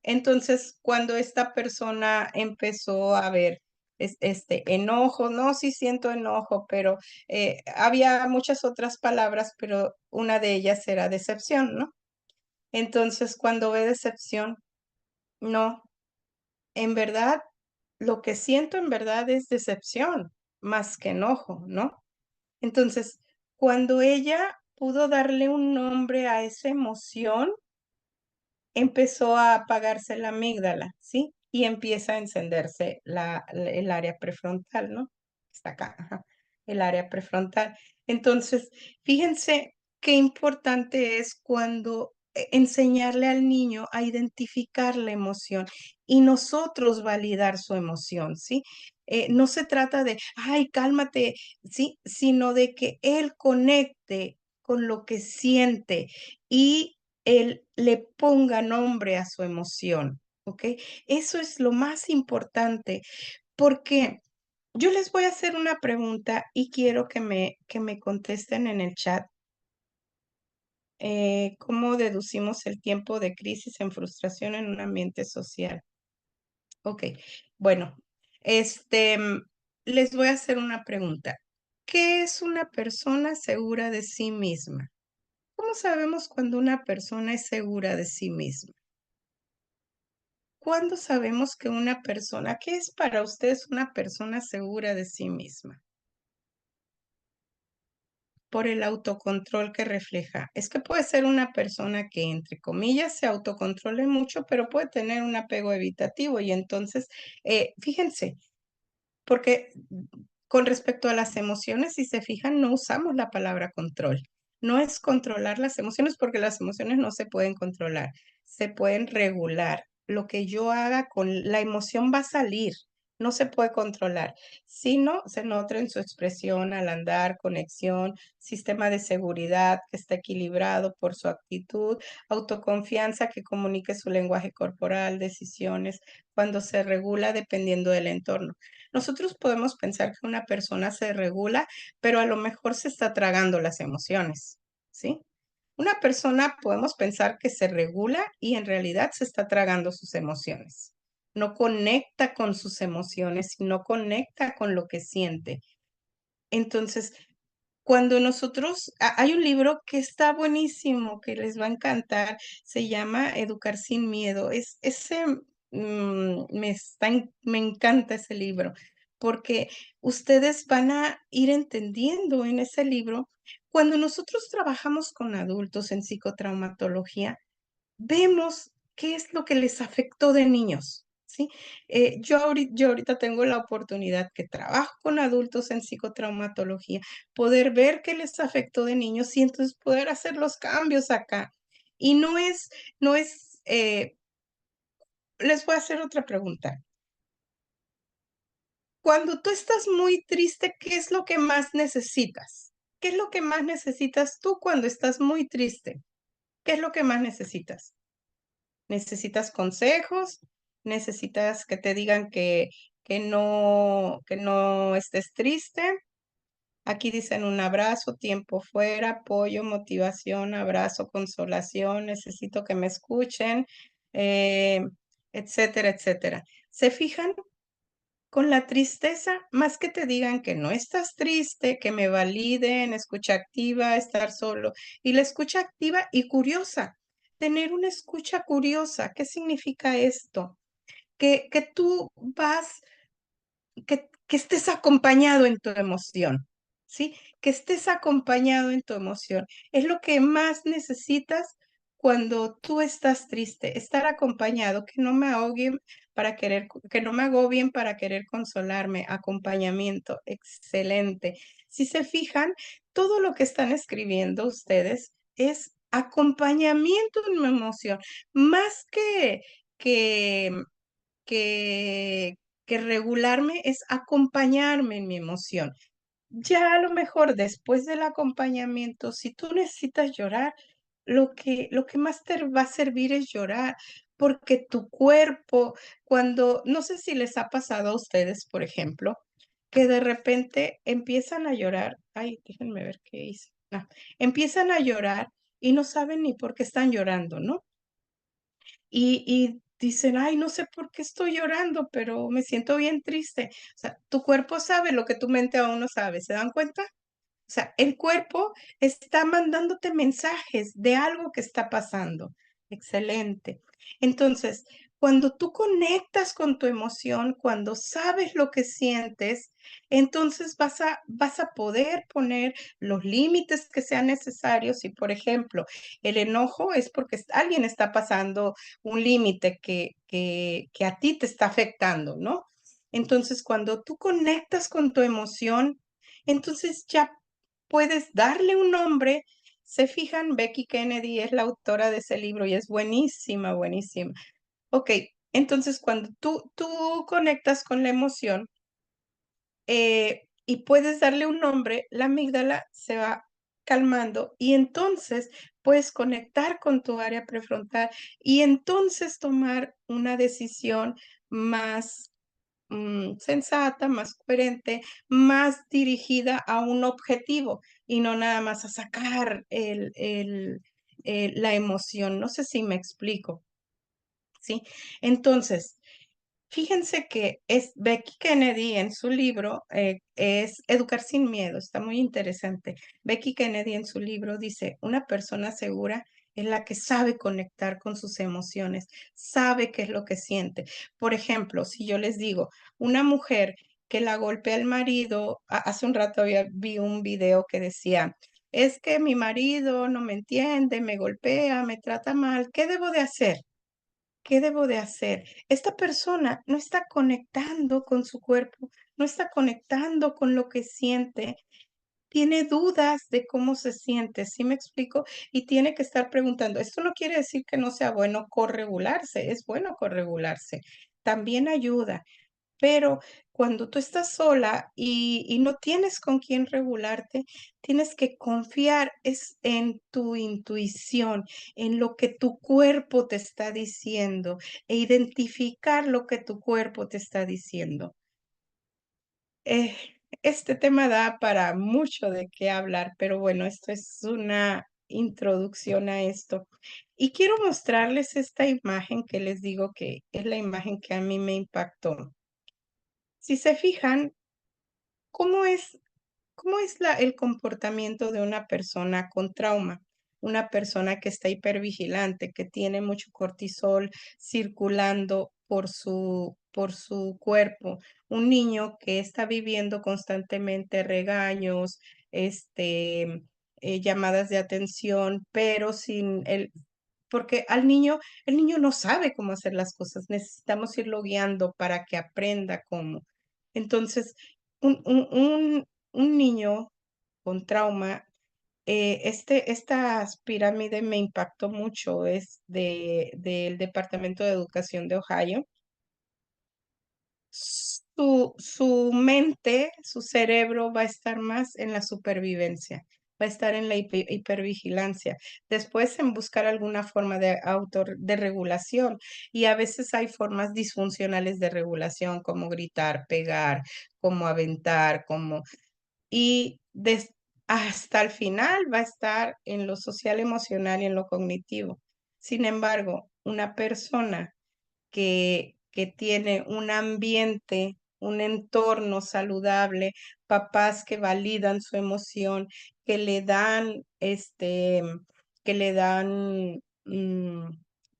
Entonces, cuando esta persona empezó a ver este enojo, no, sí siento enojo, pero había muchas otras palabras, pero una de ellas era decepción, ¿no? Entonces, cuando ve decepción, no, en verdad, lo que siento en verdad es decepción, más que enojo, ¿no? Entonces, cuando ella pudo darle un nombre a esa emoción, empezó a apagarse la amígdala, ¿sí? Y empieza a encenderse el área prefrontal, ¿no? Está acá, ajá, el área prefrontal. Entonces, fíjense qué importante es cuando enseñarle al niño a identificar la emoción y nosotros validar su emoción, ¿sí? No se trata de, ay, cálmate, ¿sí? Sino de que él conecte con lo que siente y él le ponga nombre a su emoción, ¿ok? Eso es lo más importante, porque yo les voy a hacer una pregunta y quiero que me contesten en el chat. ¿Cómo deducimos el tiempo de crisis en frustración en un ambiente social? Ok, bueno, este, mm, les voy a hacer una pregunta. ¿Qué es una persona segura de sí misma? ¿Cómo sabemos cuando una persona es segura de sí misma? ¿Cuándo sabemos que una persona, qué es para ustedes una persona segura de sí misma? Por el autocontrol que refleja. Es que puede ser una persona que, entre comillas, se autocontrole mucho, pero puede tener un apego evitativo. Y entonces, fíjense, porque con respecto a las emociones, si se fijan, no usamos la palabra control. No es controlar las emociones porque las emociones no se pueden controlar, se pueden regular. Lo que yo haga con la emoción va a salir, no se puede controlar. Si no, se nota en su expresión al andar, conexión, sistema de seguridad que está equilibrado por su actitud, autoconfianza que comunique su lenguaje corporal, decisiones, cuando se regula dependiendo del entorno. Nosotros podemos pensar que una persona se regula, pero a lo mejor se está tragando las emociones, ¿sí? Una persona podemos pensar que se regula y en realidad se está tragando sus emociones. No conecta con sus emociones, no conecta con lo que siente. Entonces, cuando nosotros, hay un libro que está buenísimo, que les va a encantar, se llama Educar sin miedo. Me encanta ese libro, porque ustedes van a ir entendiendo en ese libro, cuando nosotros trabajamos con adultos en psicotraumatología, vemos qué es lo que les afectó de niños, ¿sí? Yo ahorita tengo la oportunidad que trabajo con adultos en psicotraumatología, poder ver qué les afectó de niños y entonces poder hacer los cambios acá. Y les voy a hacer otra pregunta. Cuando tú estás muy triste, ¿qué es lo que más necesitas? ¿Qué es lo que más necesitas tú cuando estás muy triste? ¿Qué es lo que más necesitas? ¿Necesitas consejos? ¿Necesitas que te digan que no estés triste? Aquí dicen un abrazo, tiempo fuera, apoyo, motivación, abrazo, consolación, necesito que me escuchen, eh, etcétera, etcétera. ¿Se fijan? Con la tristeza, más que te digan que no estás triste, que me validen, escucha activa, estar solo. Y la escucha activa y curiosa. Tener una escucha curiosa. ¿Qué significa esto? Que tú que estés acompañado en tu emoción, ¿sí? Que estés acompañado en tu emoción. Es lo que más necesitas cuando tú estás triste, estar acompañado, que no me agobien para querer consolarme, acompañamiento, excelente. Si se fijan, todo lo que están escribiendo ustedes es acompañamiento en mi emoción, más que que regularme, es acompañarme en mi emoción. Ya a lo mejor después del acompañamiento, si tú necesitas llorar, lo que más te va a servir es llorar, porque tu cuerpo, cuando no sé si les ha pasado a ustedes, por ejemplo, que de repente empiezan a llorar. Ay, déjenme ver qué hice. Empiezan a llorar y no saben ni por qué están llorando, ¿no? Y dicen: "Ay, no sé por qué estoy llorando, pero me siento bien triste". O sea, tu cuerpo sabe lo que tu mente aún no sabe, ¿se dan cuenta? O sea, el cuerpo está mandándote mensajes de algo que está pasando. Excelente. Entonces, cuando tú conectas con tu emoción, cuando sabes lo que sientes, entonces vas a poder poner los límites que sean necesarios. Y, por ejemplo, el enojo es porque alguien está pasando un límite que a ti te está afectando, ¿no? Entonces, cuando tú conectas con tu emoción, entonces ya puedes darle un nombre. ¿Se fijan? Becky Kennedy es la autora de ese libro y es buenísima, buenísima. Okey, entonces cuando tú conectas con la emoción, y puedes darle un nombre, la amígdala se va calmando y entonces puedes conectar con tu área prefrontal y entonces tomar una decisión más sensata, más coherente, más dirigida a un objetivo y no nada más a sacar la emoción. No sé si me explico, ¿sí? Entonces, fíjense que es Becky Kennedy en su libro, es Educar sin miedo, está muy interesante. Becky Kennedy en su libro dice, una persona segura es la que sabe conectar con sus emociones, sabe qué es lo que siente. Por ejemplo, si yo les digo, una mujer que la golpea el marido, hace un rato vi un video que decía, es que mi marido no me entiende, me golpea, me trata mal, ¿qué debo de hacer? ¿Qué debo de hacer? Esta persona no está conectando con su cuerpo, no está conectando con lo que siente, tiene dudas de cómo se siente, ¿sí me explico? Y tiene que estar preguntando. Esto no quiere decir que no sea bueno corregularse, es bueno corregularse, también ayuda, pero cuando tú estás sola y no tienes con quién regularte, tienes que confiar es en tu intuición, en lo que tu cuerpo te está diciendo e identificar lo que tu cuerpo te está diciendo. Eh, este tema da para mucho de qué hablar, pero bueno, esto es una introducción a esto. Y quiero mostrarles esta imagen que les digo que es la imagen que a mí me impactó. Si se fijan, ¿cómo es el comportamiento de una persona con trauma? Una persona que está hipervigilante, que tiene mucho cortisol circulando por su cuerpo. Un niño que está viviendo constantemente regaños, este, llamadas de atención, pero sin el porque el niño no sabe cómo hacer las cosas, necesitamos irlo guiando para que aprenda cómo. Entonces, un niño con trauma, estas pirámide me impactó mucho, es del Departamento de Educación de Ohio. Su mente, su cerebro va a estar más en la supervivencia, va a estar en la hipervigilancia, después en buscar alguna forma de regulación, y a veces hay formas disfuncionales de regulación, como gritar, pegar, como aventar, como y hasta el final va a estar en lo social, emocional y en lo cognitivo. Sin embargo, una persona que tiene un ambiente, un entorno saludable, papás que validan su emoción, que le dan, que le dan,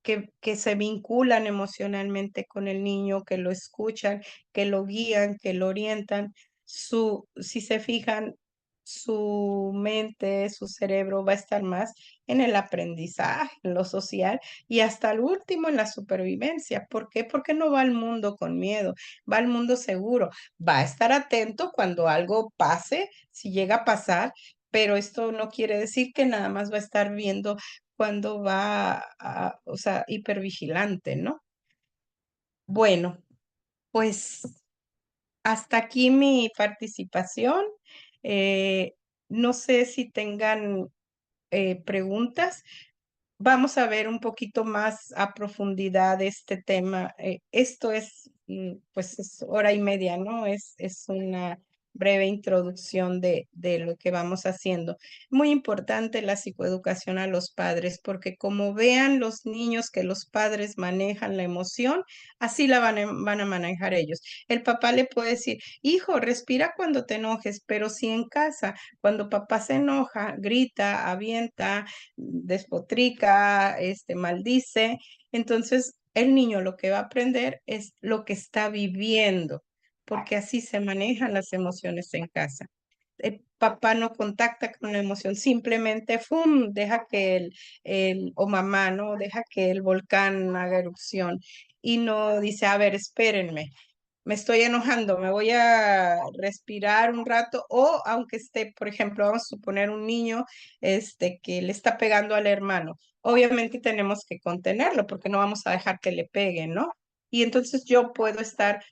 que se vinculan emocionalmente con el niño, que lo escuchan, que lo guían, que lo orientan. Si se fijan, su mente, su cerebro va a estar más en el aprendizaje, en lo social y hasta el último en la supervivencia. ¿Por qué? Porque no va al mundo con miedo, va al mundo seguro. Va a estar atento cuando algo pase, si llega a pasar, pero esto no quiere decir que nada más va a estar viendo cuando va o sea, hipervigilante, ¿no? Bueno, pues hasta aquí mi participación. Eh, no sé si tengan preguntas. Vamos a ver un poquito más a profundidad este tema. Esto es, pues, es hora y media, ¿no? Es una breve introducción de lo que vamos haciendo. Muy importante la psicoeducación a los padres, porque como vean los niños que los padres manejan la emoción, así la van a manejar ellos. El papá le puede decir, hijo, respira cuando te enojes, pero si en casa, cuando papá se enoja, grita, avienta, despotrica, maldice. Entonces, el niño lo que va a aprender es lo que está viviendo, porque así se manejan las emociones en casa. El papá no contacta con la emoción, simplemente ¡fum! Deja que o mamá, ¿no? Deja que el volcán haga erupción y no dice, a ver, espérenme, me estoy enojando, me voy a respirar un rato, o aunque esté, por ejemplo, vamos a suponer un niño que le está pegando al hermano. Obviamente tenemos que contenerlo porque no vamos a dejar que le peguen, ¿no? Y entonces yo puedo estar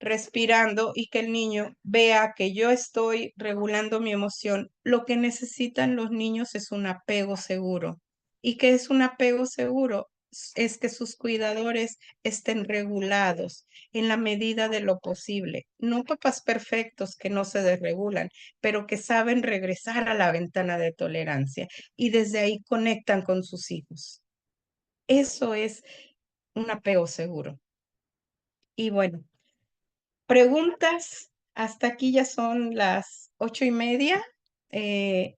respirando y que el niño vea que yo estoy regulando mi emoción. Lo que necesitan los niños es un apego seguro. ¿Y qué es un apego seguro? Es que sus cuidadores estén regulados en la medida de lo posible. No papás perfectos que no se desregulan, pero que saben regresar a la ventana de tolerancia y desde ahí conectan con sus hijos. Eso es un apego seguro. Y bueno, preguntas. Hasta aquí ya son las 8:30. Eh,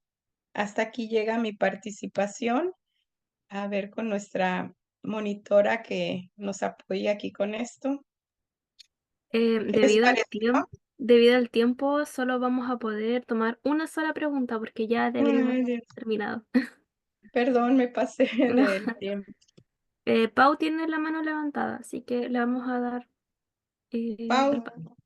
hasta aquí llega mi participación. A ver con nuestra monitora que nos apoya aquí con esto. ¿Qué les pareció? Debido al tiempo, solo vamos a poder tomar una sola pregunta porque ya deberíamos Ay, haber Dios, terminado. perdón, me pasé No. del tiempo. Pau tiene la mano levantada, así que le vamos a dar Pau, el paso.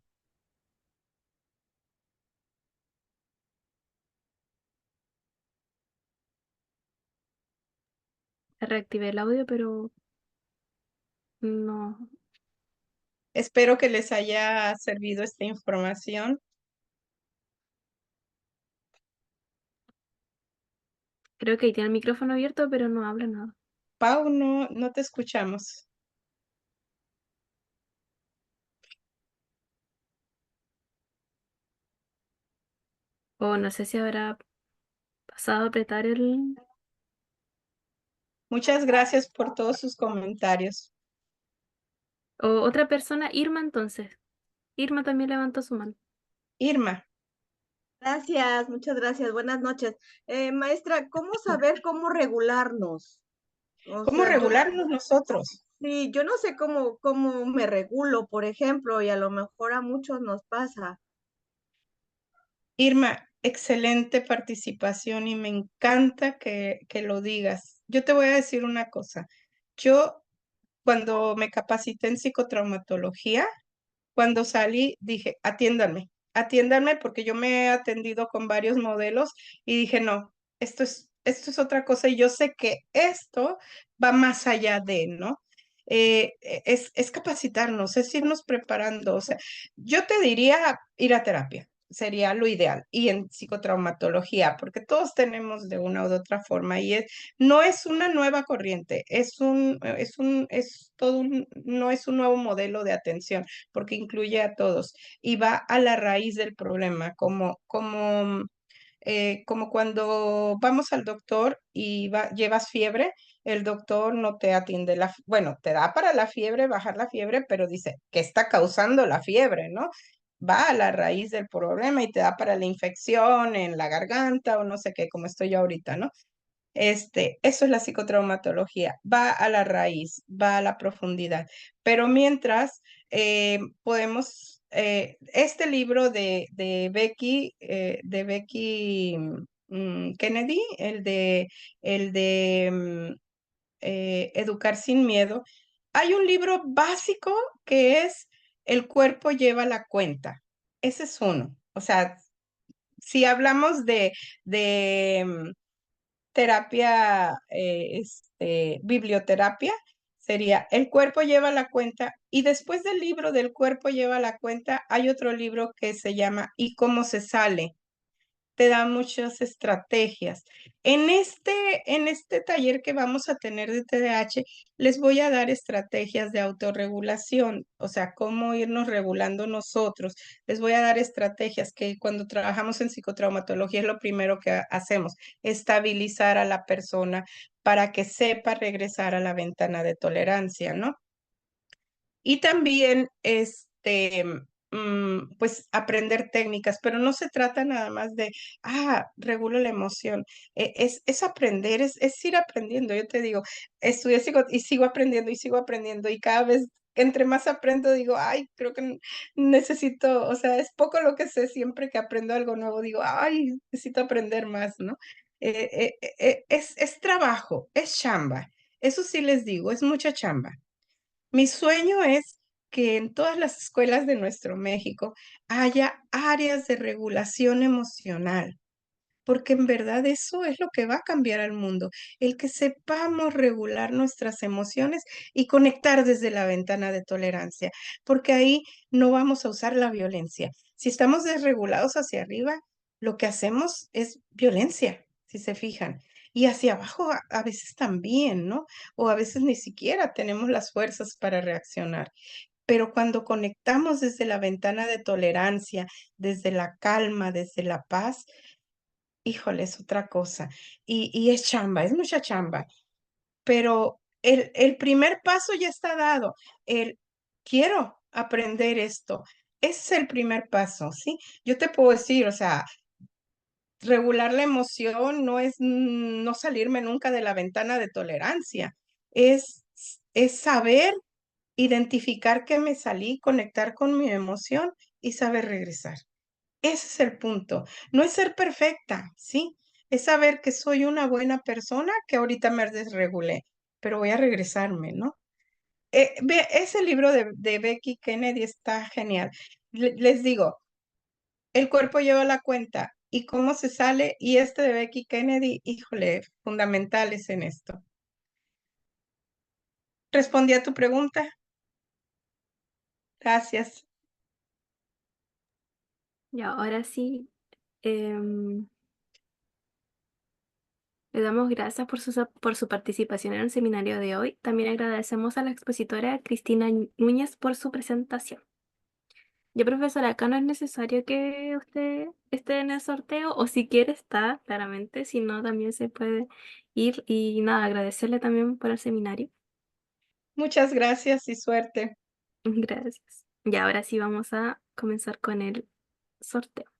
Reactivé el audio, pero no. espero que les haya servido esta información. Creo que ahí tiene el micrófono abierto, pero no habla nada. Pau, no, no te escuchamos. O no sé si habrá pasado a apretar el... Muchas gracias por todos sus comentarios. O otra persona, Irma entonces. Irma también levantó su mano. Irma, Gracias, muchas gracias. Buenas noches. Maestra, ¿cómo saber cómo regularnos? O ¿cómo sea, regularnos nosotros? sí, yo no sé cómo me regulo, por ejemplo, y a lo mejor a muchos nos pasa. Irma, excelente participación y me encanta que lo digas. Yo te voy a decir una cosa. Yo, cuando me capacité en psicotraumatología, cuando salí, dije, atiéndanme, atiéndanme porque yo me he atendido con varios modelos y dije, no, esto es otra cosa y yo sé que esto va más allá de, ¿no? Es capacitarnos, es irnos preparando. O sea, yo te diría ir a terapia, sería lo ideal, y en psicotraumatología, porque todos tenemos de una u otra forma y no es una nueva corriente, es todo no es un nuevo modelo de atención porque incluye a todos y va a la raíz del problema, como cuando vamos al doctor y llevas fiebre, el doctor no te atiende bueno, te da para la fiebre, bajar la fiebre, pero dice, ¿qué está causando la fiebre, no? Va a la raíz del problema y te da para la infección en la garganta o no sé qué, como estoy yo ahorita, ¿no? Eso es la psicotraumatología, va a la raíz, va a la profundidad. Pero mientras este libro de Becky Kennedy, el de Educar sin miedo, hay un libro básico que es El cuerpo lleva la cuenta. Ese es uno. O sea, si hablamos de terapia, biblioterapia, sería El cuerpo lleva la cuenta, y después del libro del cuerpo lleva la cuenta, hay otro libro que se llama ¿Y cómo se sale? Te da muchas estrategias. En este taller que vamos a tener de TDAH, les voy a dar estrategias de autorregulación, o sea, cómo irnos regulando nosotros. Les voy a dar estrategias que cuando trabajamos en psicotraumatología es lo primero que hacemos, estabilizar a la persona para que sepa regresar a la ventana de tolerancia, ¿no? Y también, pues aprender técnicas, pero no se trata nada más de, regulo la emoción. Es aprender, es ir aprendiendo. Yo te digo, estudié y sigo aprendiendo y cada vez entre más aprendo digo, ay, creo que necesito, o sea, es poco lo que sé, siempre que aprendo algo nuevo digo, ay, necesito aprender más, ¿no? Es trabajo, es chamba. Eso sí les digo, es mucha chamba. Mi sueño es que en todas las escuelas de nuestro México haya áreas de regulación emocional, porque en verdad eso es lo que va a cambiar al mundo, el que sepamos regular nuestras emociones y conectar desde la ventana de tolerancia, porque ahí no vamos a usar la violencia. Si estamos desregulados hacia arriba, lo que hacemos es violencia, si se fijan. Y hacia abajo a veces también, ¿no? O a veces ni siquiera tenemos las fuerzas para reaccionar. Pero cuando conectamos desde la ventana de tolerancia, desde la calma, desde la paz, híjole, es otra cosa. Y es chamba, es mucha chamba, pero el primer paso ya está dado. El quiero aprender esto. Ese es el primer paso, ¿sí? Yo te puedo decir, o sea, regular la emoción no es no salirme nunca de la ventana de tolerancia. Es saber identificar que me salí, conectar con mi emoción y saber regresar. Ese es el punto. No es ser perfecta, ¿sí? Es saber que soy una buena persona, que ahorita me desregulé, pero voy a regresarme, ¿no? Ese libro de Becky Kennedy está genial. Les digo, El cuerpo lleva la cuenta y cómo se sale, y este de Becky Kennedy, híjole, fundamentales en esto. ¿Respondí a tu pregunta? Gracias. Y ahora sí, em, le damos gracias por su participación en el seminario de hoy. También agradecemos a la expositora Cristina Núñez por su presentación. Ya, profesora, acá no es necesario que usted esté en el sorteo, o si quiere está, claramente, si no, también se puede ir. Y nada, agradecerle también por el seminario. Muchas gracias y suerte. Gracias. Y ahora sí vamos a comenzar con el sorteo.